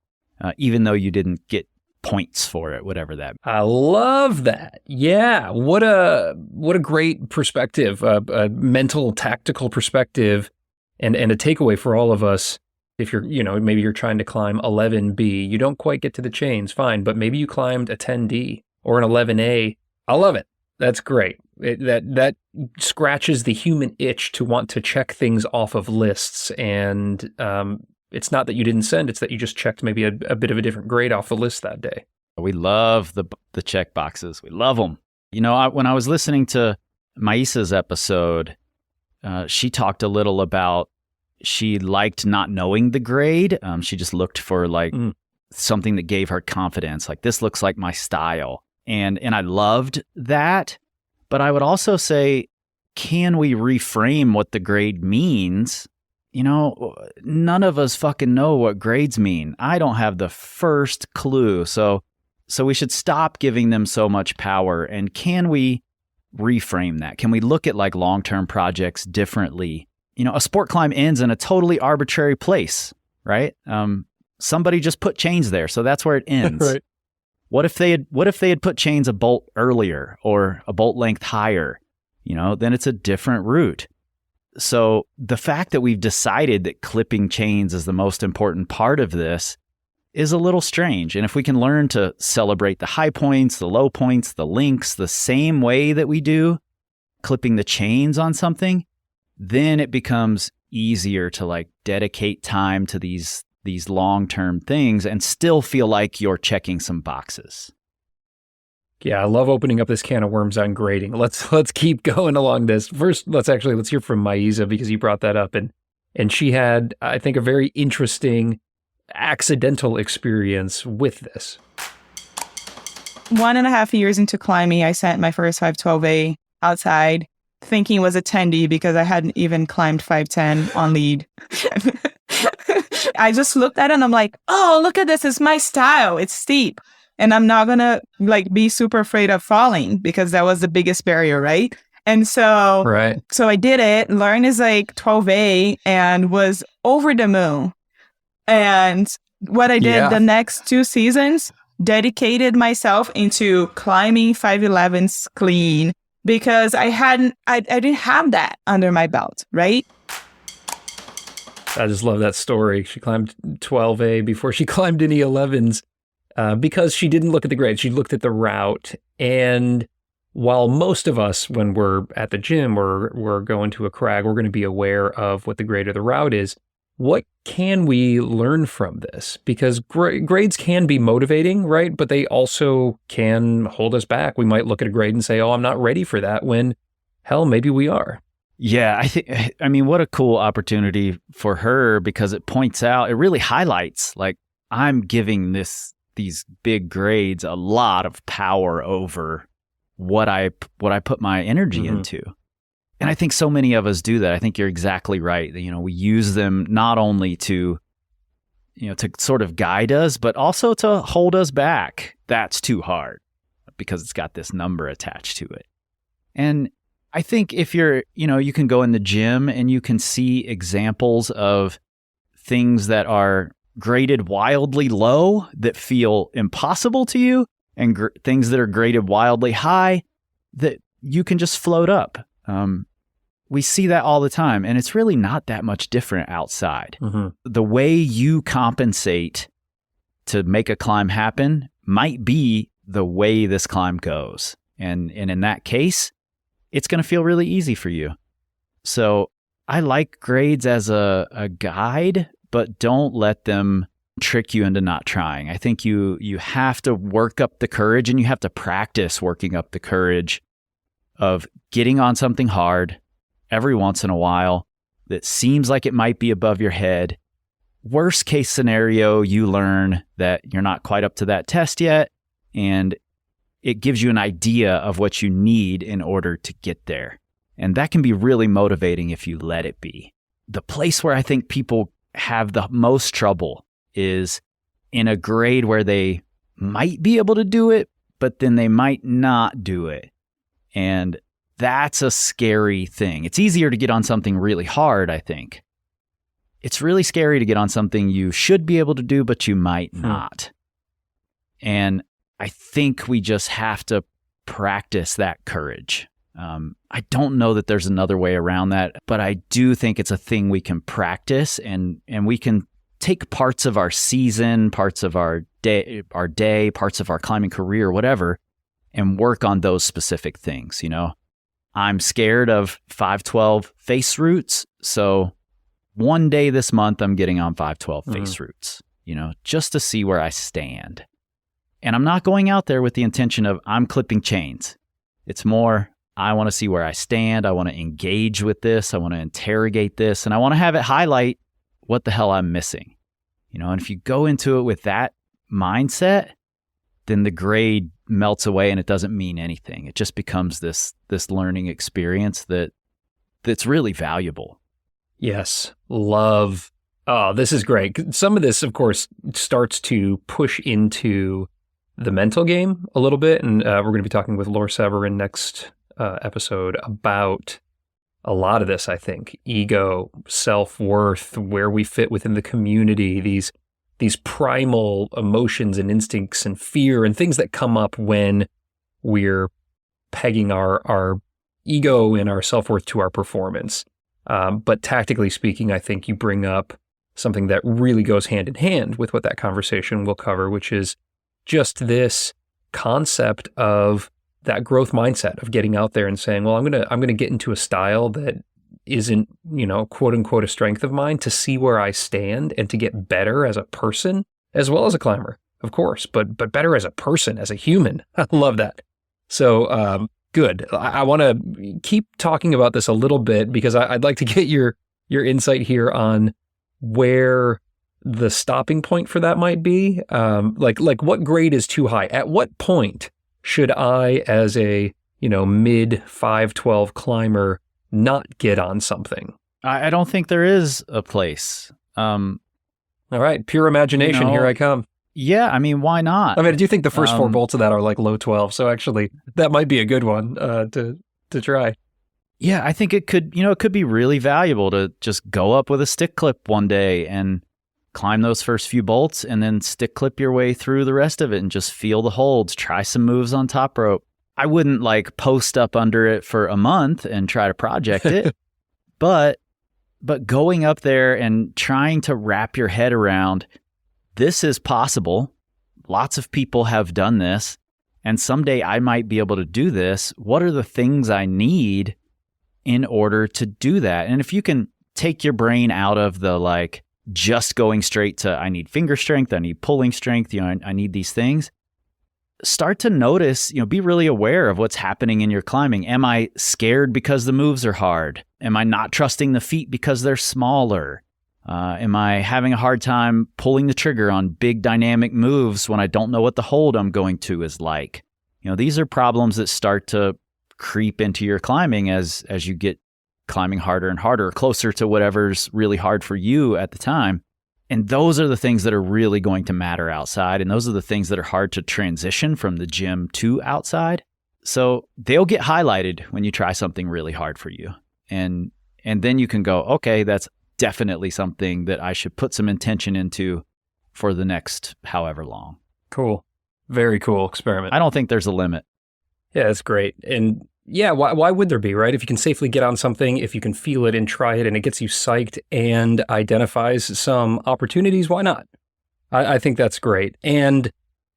even though you didn't get points for it, whatever that. I love that. Yeah. What a great perspective, a mental, tactical perspective. And a takeaway for all of us, if you're, maybe you're trying to climb 11B, you don't quite get to the chains, fine, but maybe you climbed a 10D or an 11A. I love it. That's great. That scratches the human itch to want to check things off of lists. And it's not that you didn't send, it's that you just checked maybe a bit of a different grade off the list that day. We love the check boxes. We love them. When I was listening to Maisa's episode, she talked a little about she liked not knowing the grade. She just looked for something that gave her confidence. Like, this looks like my style. And I loved that. But I would also say, can we reframe what the grade means? None of us fucking know what grades mean. I don't have the first clue. So we should stop giving them so much power. And can we reframe that? Can we look at long-term projects differently? A sport climb ends in a totally arbitrary place, right? Somebody just put chains there, so that's where it ends. Right. What if they had put chains a bolt earlier or a bolt length higher? Then it's a different route. So the fact that we've decided that clipping chains is the most important part of this is a little strange. And if we can learn to celebrate the high points, the low points, the links, the same way that we do clipping the chains on something, then it becomes easier to dedicate time to these long-term things and still feel like you're checking some boxes. Yeah, I love opening up this can of worms on grading. Let's keep going along this. First, let's hear from Maisa, because you brought that up, and she had, I think, a very interesting accidental experience with this. 1.5 years into climbing, I sent my first 512A outside, thinking it was a 10D because I hadn't even climbed 510 on lead. I just looked at it and I'm like, oh, look at this. It's my style. It's steep. And I'm not going to be super afraid of falling, because that was the biggest barrier, right? And so, so I did it, learned as 12A, and was over the moon. And what I did the next 2 seasons, dedicated myself into climbing 511s clean, because I didn't have that under my belt, right? I just love that story. She climbed 12A before she climbed any 11s because she didn't look at the grade. She looked at the route. And while most of us, when we're at the gym or we're going to a crag, we're going to be aware of what the grade of the route is, what can we learn from this? Because grades can be motivating, right? But they also can hold us back. We might look at a grade and say, oh, I'm not ready for that, when, hell, maybe we are. Yeah, I mean, what a cool opportunity for her, because it points out, it really highlights, I'm giving these big grades a lot of power over what I put my energy into. And I think so many of us do that. I think you're exactly right. We use them not only to sort of guide us, but also to hold us back. That's too hard, because it's got this number attached to it. And I think if you're, you can go in the gym and you can see examples of things that are graded wildly low that feel impossible to you, and things that are graded wildly high that you can just float up. We see that all the time, and it's really not that much different outside. The way you compensate to make a climb happen might be the way this climb goes. And in that case, it's going to feel really easy for you. So I like grades as a guide, but don't let them trick you into not trying. I think you have to work up the courage, and you have to practice working up the courage of getting on something hard every once in a while that seems like it might be above your head. Worst case scenario, you learn that you're not quite up to that test yet, and it gives you an idea of what you need in order to get there. And that can be really motivating if you let it be. The place where I think people have the most trouble is in a grade where they might be able to do it, but then they might not do it. And that's a scary thing. It's easier to get on something really hard, I think. It's really scary to get on something you should be able to do, but you might not. And I think we just have to practice that courage. I don't know that there's another way around that, but I do think it's a thing we can practice, and we can take parts of our season, parts of our day, parts of our climbing career, whatever, and work on those specific things. I'm scared of 512 face routes, so one day this month I'm getting on 512 face routes, just to see where I stand. And I'm not going out there with the intention of I'm clipping chains. It's more, I want to see where I stand. I want to engage with this. I want to interrogate this. And I want to have it highlight what the hell I'm missing. And if you go into it with that mindset, then the grade melts away and it doesn't mean anything. It just becomes this learning experience that's really valuable. Yes. Love. Oh, this is great. Some of this, of course, starts to push into the mental game a little bit. And we're going to be talking with Laura Severin next episode about a lot of this, I think. Ego, self-worth, where we fit within the community, these primal emotions and instincts and fear and things that come up when we're pegging our ego and our self-worth to our performance. But tactically speaking, I think you bring up something that really goes hand in hand with what that conversation will cover, which is just this concept of that growth mindset of getting out there and saying, well, I'm going to get into a style that isn't, quote unquote, a strength of mine, to see where I stand and to get better as a person as well as a climber, of course, but better as a person, as a human. I love that. So, good. I want to keep talking about this a little bit because I'd like to get your insight here on where the stopping point for that might be. Like what grade is too high? At what point should I, as a, mid 512 climber, not get on something? I don't think there is a place. All right. Pure imagination. Here I come. Yeah. I mean, why not? I do think the first 4 bolts of that are like low 12. So actually that might be a good one to try. Yeah. I think it could be really valuable to just go up with a stick clip one day and climb those first few bolts and then stick clip your way through the rest of it and just feel the holds, try some moves on top rope. I wouldn't like post up under it for a month and try to project it, but going up there and trying to wrap your head around, this is possible. Lots of people have done this, and someday I might be able to do this. What are the things I need in order to do that? And if you can take your brain out of the like just going straight to, I need finger strength, I need pulling strength, I need these things. Start to notice, be really aware of what's happening in your climbing. Am I scared because the moves are hard? Am I not trusting the feet because they're smaller? Am I having a hard time pulling the trigger on big dynamic moves when I don't know what the hold I'm going to is like? These are problems that start to creep into your climbing as you get climbing harder and harder, closer to whatever's really hard for you at the time. And those are the things that are really going to matter outside. And those are the things that are hard to transition from the gym to outside. So they'll get highlighted when you try something really hard for you. And then you can go, okay, that's definitely something that I should put some intention into for the next however long. Cool. Very cool experiment. I don't think there's a limit. Yeah, that's great. And yeah, why would there be, right? If you can safely get on something, if you can feel it and try it and it gets you psyched and identifies some opportunities, why not? I think that's great. And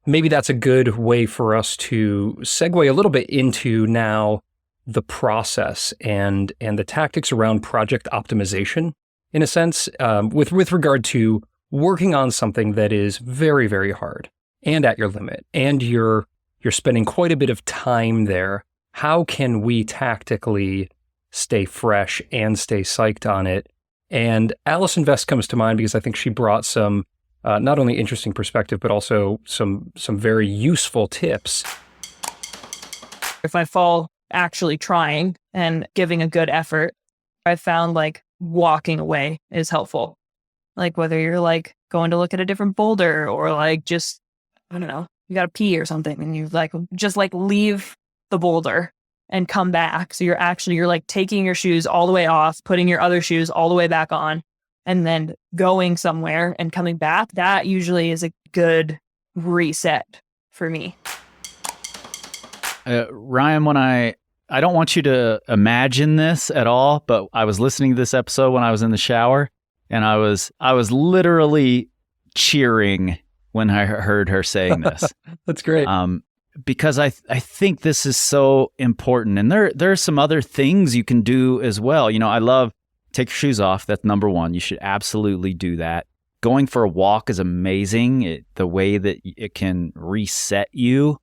maybe that's a good way for us to segue a little bit into now the process and the tactics around project optimization, in a sense, with regard to working on something that is very, very hard and at your limit, and you're spending quite a bit of time there. How can we tactically stay fresh and stay psyched on it? And Alison Vest comes to mind because I think she brought some not only interesting perspective, but also some very useful tips. If I fall actually trying and giving a good effort, I found like walking away is helpful. Like whether you're like going to look at a different boulder or like just, I don't know, you got to pee or something and you like just like leave the boulder and come back. So you're like taking your shoes all the way off, putting your other shoes all the way back on, and then going somewhere and coming back. That usually is a good reset for me. Ryan, when I don't want you to imagine this at all, but I was listening to this episode when I was in the shower, and I was literally cheering when I heard her saying this. That's great. Because I think this is so important. And there are some other things you can do as well. I love take your shoes off. That's number one. You should absolutely do that. Going for a walk is amazing. The way that it can reset you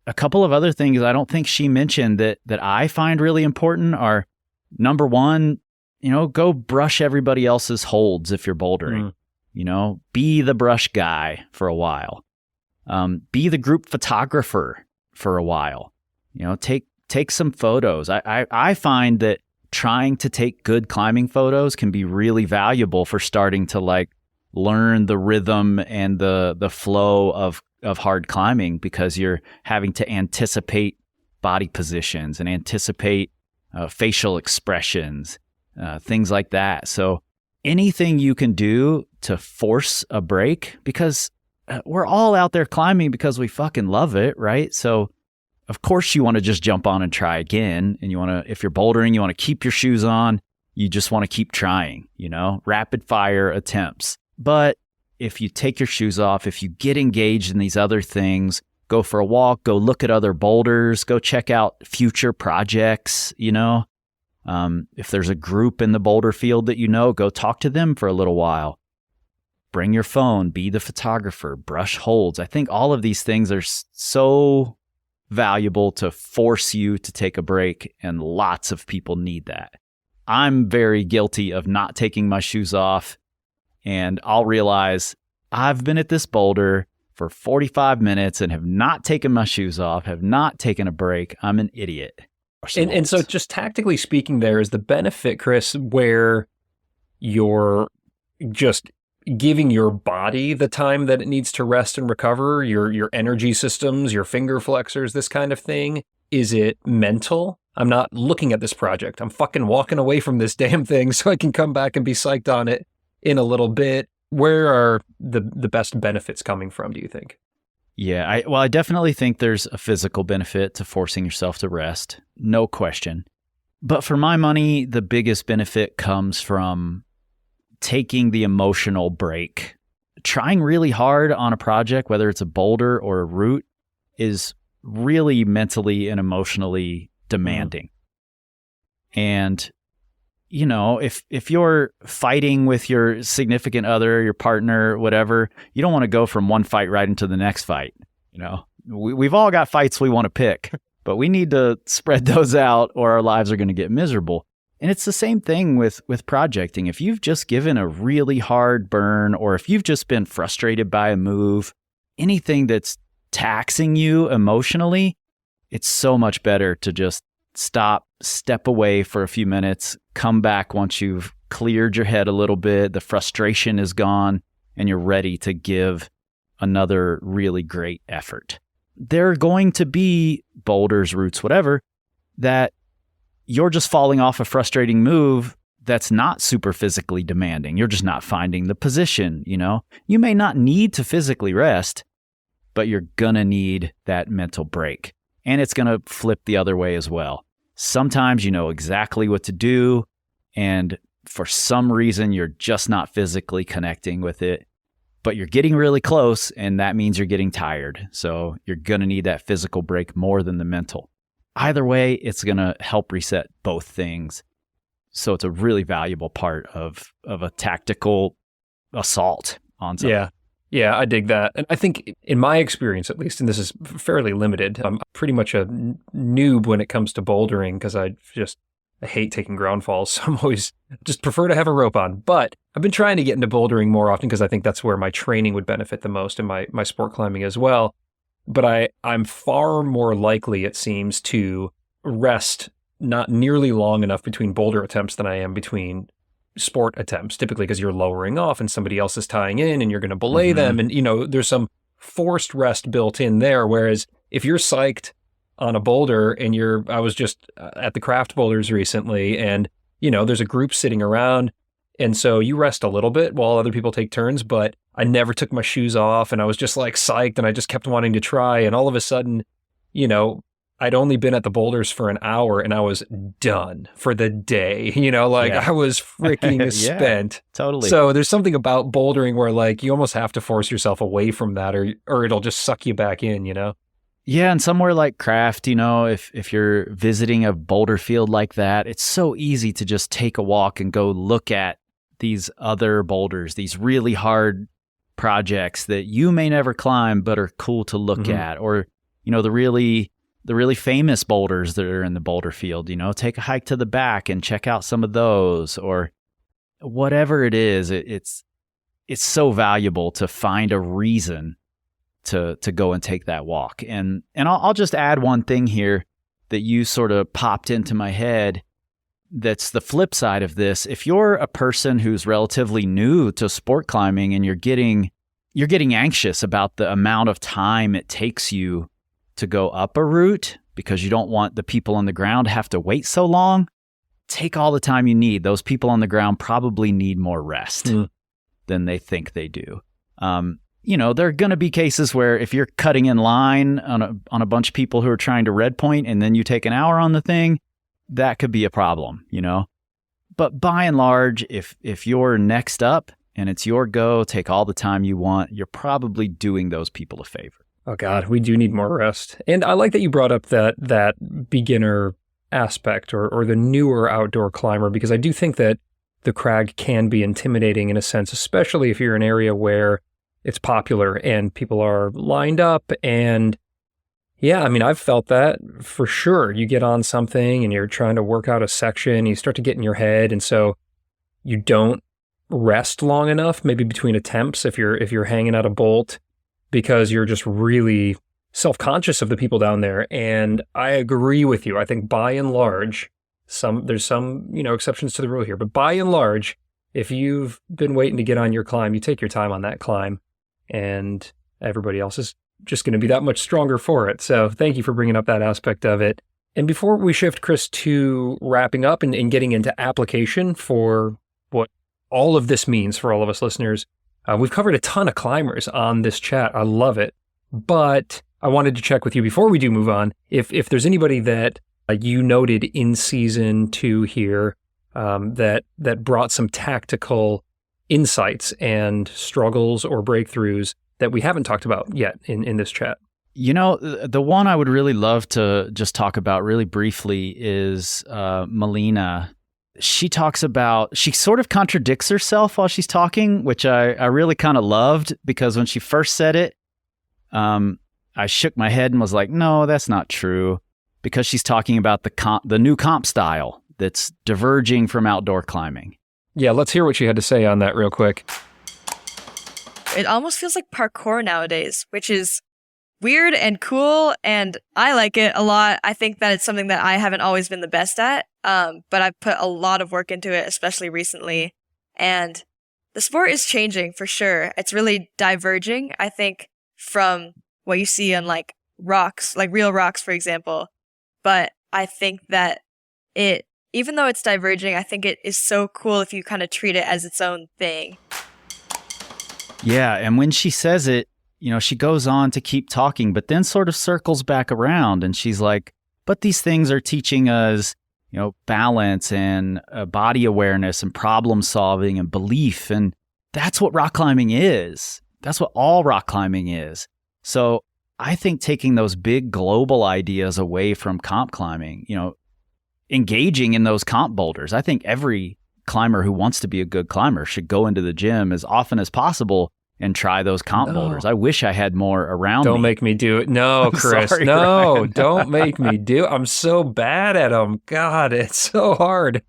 a couple of other things I don't think she mentioned that I find really important are, number one, go brush everybody else's holds if you're bouldering. Be the brush guy for a while. Be the group photographer for a while. Take some photos. I find that trying to take good climbing photos can be really valuable for starting to like learn the rhythm and the flow of hard climbing, because you're having to anticipate body positions and anticipate facial expressions, things like that. So anything you can do to force a break, because we're all out there climbing because we fucking love it, right? So of course you want to just jump on and try again. And if you're bouldering, you want to keep your shoes on. You just want to keep trying, rapid fire attempts. But if you take your shoes off, if you get engaged in these other things, go for a walk, go look at other boulders, go check out future projects, if there's a group in the boulder field that go talk to them for a little while. Bring your phone, be the photographer, brush holds. I think all of these things are so valuable to force you to take a break, and lots of people need that. I'm very guilty of not taking my shoes off, and I'll realize I've been at this boulder for 45 minutes and have not taken my shoes off, have not taken a break. I'm an idiot. And so just tactically speaking, there is the benefit, Kris, where you're just giving your body the time that it needs to rest and recover, your energy systems, your finger flexors, this kind of thing. Is it mental? I'm not looking at this project. I'm fucking walking away from this damn thing so I can come back and be psyched on it in a little bit. Where are the best benefits coming from, do you think? Yeah, I definitely think there's a physical benefit to forcing yourself to rest, no question. But for my money, the biggest benefit comes from taking the emotional break. Trying really hard on a project, whether it's a boulder or a route, is really mentally and emotionally demanding. And if you're fighting with your significant other, your partner, whatever, you don't want to go from one fight right into the next fight. We've all got fights we want to pick, but we need to spread those out or our lives are going to get miserable. And it's the same thing with projecting. If you've just given a really hard burn, or if you've just been frustrated by a move, anything that's taxing you emotionally, it's so much better to just stop, step away for a few minutes, come back once you've cleared your head a little bit, the frustration is gone, and you're ready to give another really great effort. There are going to be boulders, routes, whatever, that you're just falling off a frustrating move that's not super physically demanding. You're just not finding the position, You may not need to physically rest, but you're going to need that mental break. And it's going to flip the other way as well. Sometimes you know exactly what to do, and for some reason you're just not physically connecting with it, but you're getting really close, and that means you're getting tired. So you're going to need that physical break more than the mental. Either way, it's going to help reset both things. So it's a really valuable part of a tactical assault on something. Yeah, I dig that. And I think in my experience, at least, and this is fairly limited, I'm pretty much a noob when it comes to bouldering because I hate taking ground falls. So I'm always just prefer to have a rope on. But I've been trying to get into bouldering more often because I think that's where my training would benefit the most, and my sport climbing as well. But I'm far more likely, it seems, to rest not nearly long enough between boulder attempts than I am between sport attempts, typically because you're lowering off and somebody else is tying in and you're going to belay them. And, there's some forced rest built in there. Whereas if you're psyched on a boulder and I was just at the craft boulders recently and, there's a group sitting around. And so you rest a little bit while other people take turns, but I never took my shoes off and I was just like psyched and I just kept wanting to try. And all of a sudden, I'd only been at the boulders for an hour and I was done for the day, I was freaking spent. Totally. So there's something about bouldering where you almost have to force yourself away from that or it'll just suck you back in, Yeah. And somewhere like craft, if you're visiting a boulder field like that, it's so easy to just take a walk and go look at these other boulders, these really hard projects that you may never climb, but are cool to look at, or the really famous boulders that are in the boulder field, take a hike to the back and check out some of those, or whatever it is. It's so valuable to find a reason to go and take that walk. And I'll just add one thing here that you sort of popped into my head. That's the flip side of this. If you're a person who's relatively new to sport climbing and you're getting anxious about the amount of time it takes you to go up a route because you don't want the people on the ground to have to wait so long, take all the time you need. Those people on the ground probably need more rest than they think they do. There are going to be cases where if you're cutting in line on a bunch of people who are trying to red point and then you take an hour on the thing, that could be a problem, But by and large, if you're next up and it's your go, take all the time you want, you're probably doing those people a favor. Oh God, we do need more rest. And I like that you brought up that beginner aspect or the newer outdoor climber, because I do think that the crag can be intimidating in a sense, especially if you're in an area where it's popular and people are lined up. And yeah, I mean, I've felt that for sure. You get on something and you're trying to work out a section, you start to get in your head, and so you don't rest long enough, maybe between attempts if you're hanging out a bolt, because you're just really self-conscious of the people down there. And I agree with you. I think by and large, there's some exceptions to the rule here, but by and large, if you've been waiting to get on your climb, you take your time on that climb, and everybody else is just going to be that much stronger for it. So thank you for bringing up that aspect of it. And before we shift, Kris, to wrapping up and getting into application for what all of this means for all of us listeners, we've covered a ton of climbers on this chat. I love it. But I wanted to check with you before we do move on, if there's anybody that you noted in season 2 here that brought some tactical insights and struggles or breakthroughs that we haven't talked about yet in this chat. The one I would really love to just talk about really briefly is Melina. She sort of contradicts herself while she's talking, which I really kind of loved, because when she first said it, I shook my head and was like, no, that's not true, because she's talking about the new comp style that's diverging from outdoor climbing. Yeah, let's hear what she had to say on that real quick. It almost feels like parkour nowadays, which is weird and cool, and I like it a lot. I think that it's something that I haven't always been the best at, but I've put a lot of work into it, especially recently. And the sport is changing for sure. It's really diverging, I think, from what you see on like rocks, like real rocks, for example. But I think that even though it's diverging, I think it is so cool if you kind of treat it as its own thing. Yeah, and when she says it, she goes on to keep talking, but then sort of circles back around, and she's like, but these things are teaching us, balance and body awareness and problem solving and belief, and that's what rock climbing is. That's what all rock climbing is. So I think taking those big global ideas away from comp climbing, engaging in those comp boulders. I think every climber who wants to be a good climber should go into the gym as often as possible and try those comp boulders. I wish I had more around Don't me. make me do it. No, Kris. Sorry, no, Ryan. Don't make me do it. I'm so bad at them. God, it's so hard.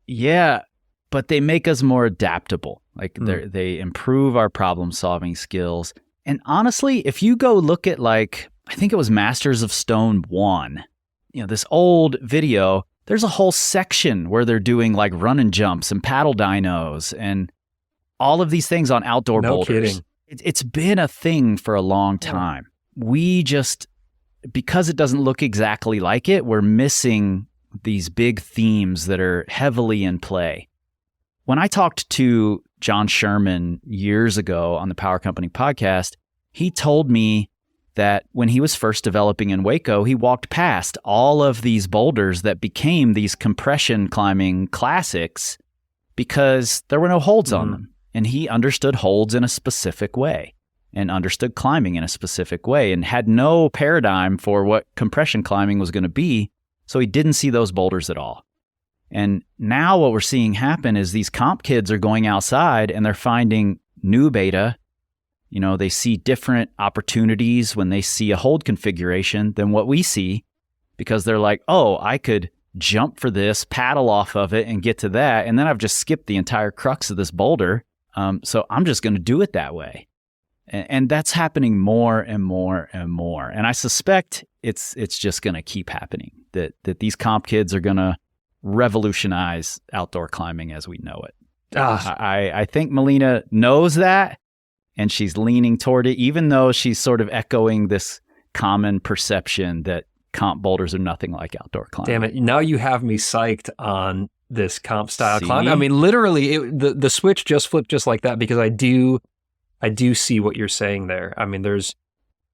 Yeah, but they make us more adaptable. Like they improve our problem solving skills. And honestly, if you go look at I think it was Masters of Stone 1, this old video, there's a whole section where they're doing like run and jumps and paddle dynos and all of these things on outdoor boulders. Kidding. It's been a thing for a long time. We just, because it doesn't look exactly like it, we're missing these big themes that are heavily in play. When I talked to John Sherman years ago on the Power Company podcast, he told me that when he was first developing in Waco, he walked past all of these boulders that became these compression climbing classics because there were no holds on them. And he understood holds in a specific way and understood climbing in a specific way and had no paradigm for what compression climbing was going to be. So he didn't see those boulders at all. And now what we're seeing happen is these comp kids are going outside and they're finding new beta, They see different opportunities when they see a hold configuration than what we see, because they're like, oh, I could jump for this, paddle off of it and get to that. And then I've just skipped the entire crux of this boulder. So I'm just going to do it that way. And that's happening more and more and more. And I suspect it's just going to keep happening, that these comp kids are going to revolutionize outdoor climbing as we know it. I think Melina knows that, and she's leaning toward it, even though she's sort of echoing this common perception that comp boulders are nothing like outdoor climbing. Damn it. Now you have me psyched on this comp style climbing. I mean, literally, the switch just flipped just like that, because I do see what you're saying there. I mean,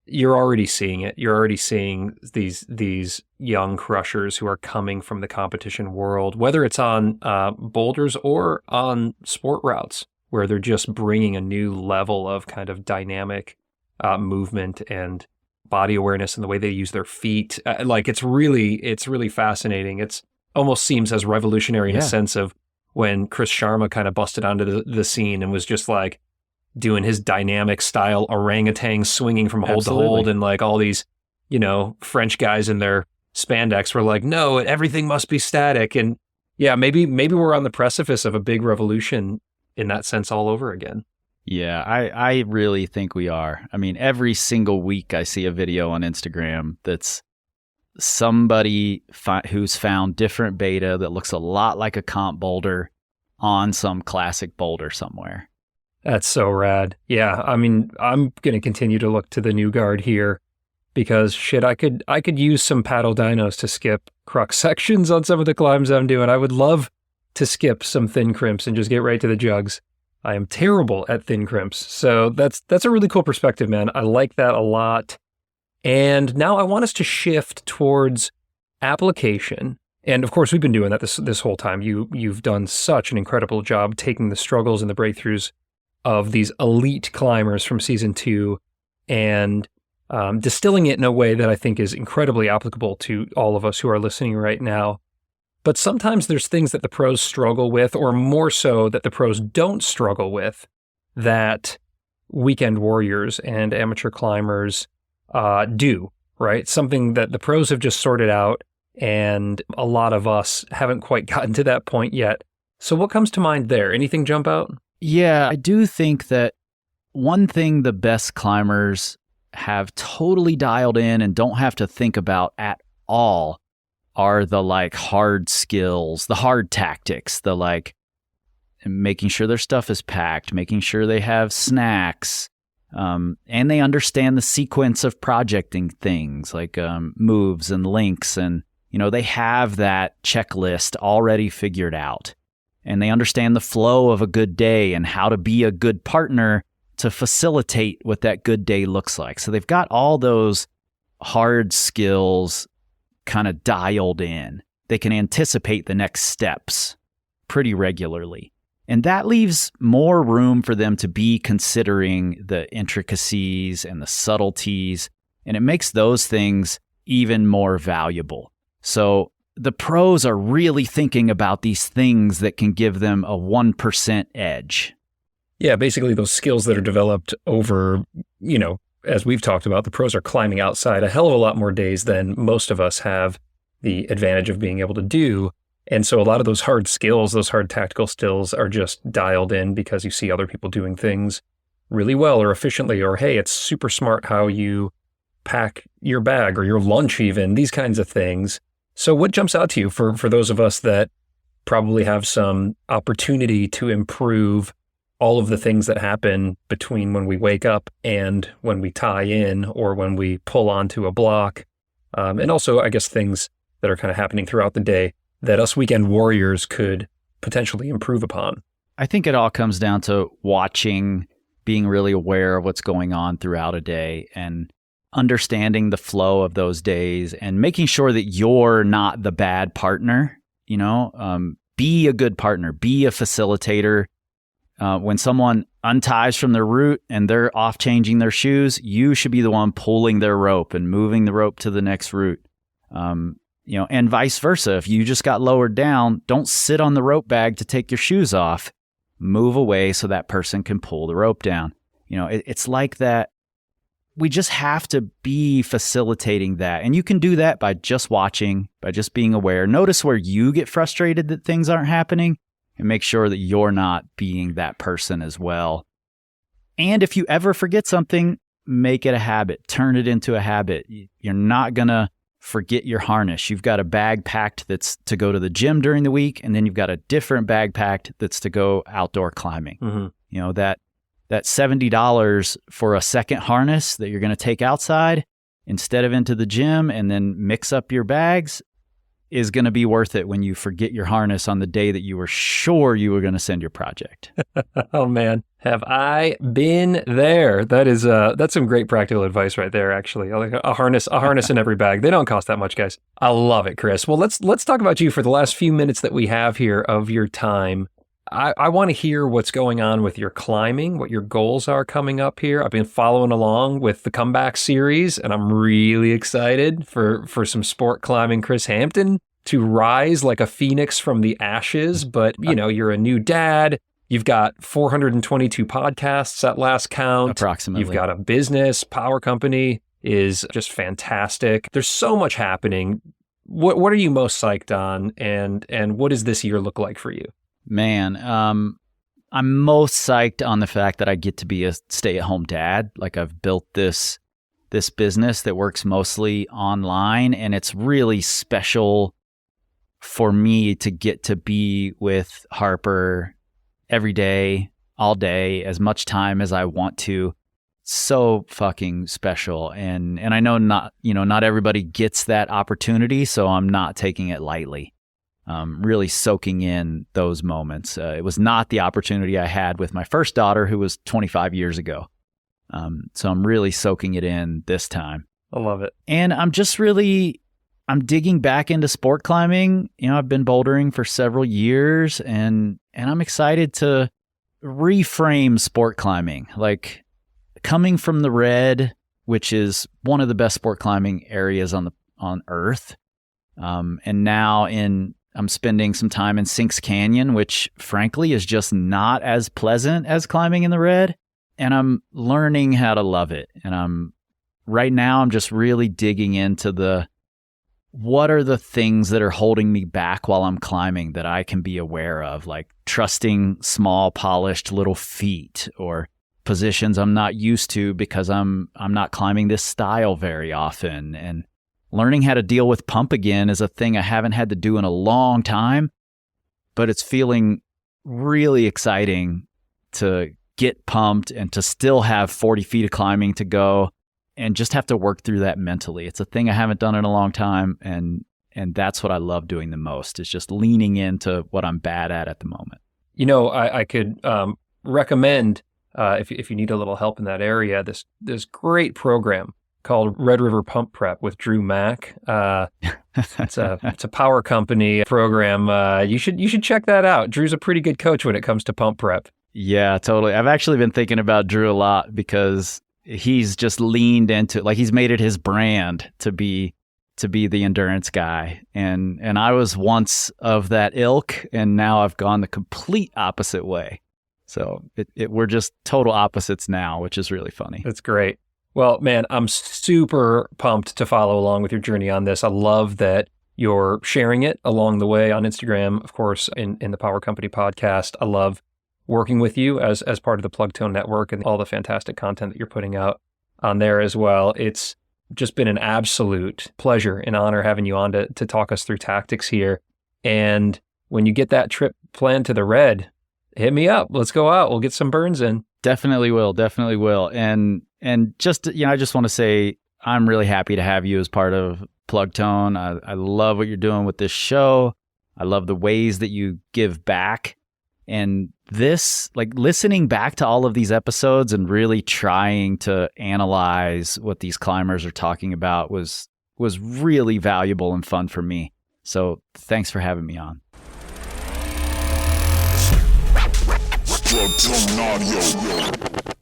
you're already seeing it. You're already seeing these young crushers who are coming from the competition world, whether it's on boulders or on sport routes, where they're just bringing a new level of kind of dynamic movement and body awareness and the way they use their feet. It's really fascinating. It's almost seems as revolutionary in a sense of when Kris Sharma kind of busted onto the scene and was just like doing his dynamic style orangutan swinging from hold to hold, and like all these, French guys in their spandex were like, no, everything must be static. And yeah, maybe we're on the precipice of a big revolution in that sense all over again. Yeah, I really think we are. I mean, every single week I see a video on Instagram that's somebody who's found different beta that looks a lot like a comp boulder on some classic boulder somewhere. That's so rad. Yeah, I mean, I'm going to continue to look to the new guard here, because shit, I could use some paddle dynos to skip crux sections on some of the climbs I'm doing. I would love to skip some thin crimps and just get right to the jugs. I am terrible at thin crimps. So that's a really cool perspective, man. I like that a lot. And now I want us to shift towards application. And of course, we've been doing that this whole time. You've done such an incredible job taking the struggles and the breakthroughs of these elite climbers from season 2 and distilling it in a way that I think is incredibly applicable to all of us who are listening right now. But sometimes there's things that the pros struggle with, or more so that the pros don't struggle with, that weekend warriors and amateur climbers do, right? Something that the pros have just sorted out, and a lot of us haven't quite gotten to that point yet. So what comes to mind there? Anything jump out? Yeah, I do think that one thing the best climbers have totally dialed in and don't have to think about at all are the hard skills, the hard tactics, the making sure their stuff is packed, making sure they have snacks, and they understand the sequence of projecting things like moves and links, and they have that checklist already figured out, and they understand the flow of a good day and how to be a good partner to facilitate what that good day looks like. So they've got all those hard skills kind of dialed in. They can anticipate the next steps pretty regularly. And that leaves more room for them to be considering the intricacies and the subtleties, and it makes those things even more valuable. So the pros are really thinking about these things that can give them a 1% edge. Yeah, basically those skills that are developed over, as we've talked about, the pros are climbing outside a hell of a lot more days than most of us have the advantage of being able to do. And so a lot of those hard skills, those hard tactical skills are just dialed in because you see other people doing things really well or efficiently, or, hey, it's super smart how you pack your bag or your lunch even, these kinds of things. So what jumps out to you for those of us that probably have some opportunity to improve all of the things that happen between when we wake up and when we tie in or when we pull onto a block? And also, I guess, things that are kind of happening throughout the day that us weekend warriors could potentially improve upon. I think it all comes down to watching, being really aware of what's going on throughout a day and understanding the flow of those days and making sure that you're not the bad partner. Be a good partner, be a facilitator. When someone unties from their route and they're off changing their shoes, you should be the one pulling their rope and moving the rope to the next route. And vice versa. If you just got lowered down, don't sit on the rope bag to take your shoes off. Move away so that person can pull the rope down. It's like that. We just have to be facilitating that. And you can do that by just watching, by just being aware. Notice where you get frustrated that things aren't happening and make sure that you're not being that person as well. And if you ever forget something, make it a habit. Turn it into a habit. You're not going to forget your harness. You've got a bag packed that's to go to the gym during the week, and then you've got a different bag packed that's to go outdoor climbing. Mm-hmm. That $70 for a second harness that you're going to take outside instead of into the gym and then mix up your bags is going to be worth it when you forget your harness on the day that you were sure you were going to send your project. Oh man, have I been there? That's some great practical advice right there, actually. Like a harness in every bag. They don't cost that much, guys. I love it, Kris. Well, let's talk about you for the last few minutes that we have here of your time. I want to hear what's going on with your climbing, what your goals are coming up here. I've been following along with the comeback series, and I'm really excited for some sport climbing Kris Hampton to rise like a phoenix from the ashes. But, you're a new dad. You've got 422 podcasts at last count. Approximately. You've got a business. Power Company is just fantastic. There's so much happening. What are you most psyched on, and what does this year look like for you? Man, I'm most psyched on the fact that I get to be a stay-at-home dad. Like I've built this business that works mostly online, and it's really special for me to get to be with Harper every day, all day, as much time as I want to. So fucking special. And I know not everybody gets that opportunity, so I'm not taking it lightly. Really soaking in those moments. It was not the opportunity I had with my first daughter, who was 25 years ago. So I'm really soaking it in this time. I love it. And I'm digging back into sport climbing. I've been bouldering for several years, and I'm excited to reframe sport climbing. Like coming from the Red, which is one of the best sport climbing areas on Earth, and now I'm spending some time in Sinks Canyon, which frankly is just not as pleasant as climbing in the Red. And I'm learning how to love it. And right now I'm just really digging into what are the things that are holding me back while I'm climbing that I can be aware of, like trusting small, polished little feet or positions I'm not used to because I'm not climbing this style very often. And learning how to deal with pump again is a thing I haven't had to do in a long time, but it's feeling really exciting to get pumped and to still have 40 feet of climbing to go and just have to work through that mentally. It's a thing I haven't done in a long time, and that's what I love doing the most, is just leaning into what I'm bad at the moment. I could recommend, if you need a little help in that area, this great program called Red River Pump Prep with Drew Mack. It's a Power Company program. You should check that out. Drew's a pretty good coach when it comes to pump prep. Yeah, totally. I've actually been thinking about Drew a lot because he's just leaned into, like, he's made it his brand to be the endurance guy. And I was once of that ilk, and now I've gone the complete opposite way. So we're just total opposites now, which is really funny. That's great. Well, man, I'm super pumped to follow along with your journey on this. I love that you're sharing it along the way on Instagram, of course, in the Power Company podcast. I love working with you as part of the Plug Tone Network and all the fantastic content that you're putting out on there as well. It's just been an absolute pleasure and honor having you on to talk us through tactics here. And when you get that trip planned to the Red, hit me up. Let's go out. We'll get some burns in. Definitely will. And just, I just want to say I'm really happy to have you as part of Plug Tone. I love what you're doing with this show. I love the ways that you give back. And this, like, listening back to all of these episodes and really trying to analyze what these climbers are talking about was really valuable and fun for me. So thanks for having me on. Plug Tone Audio.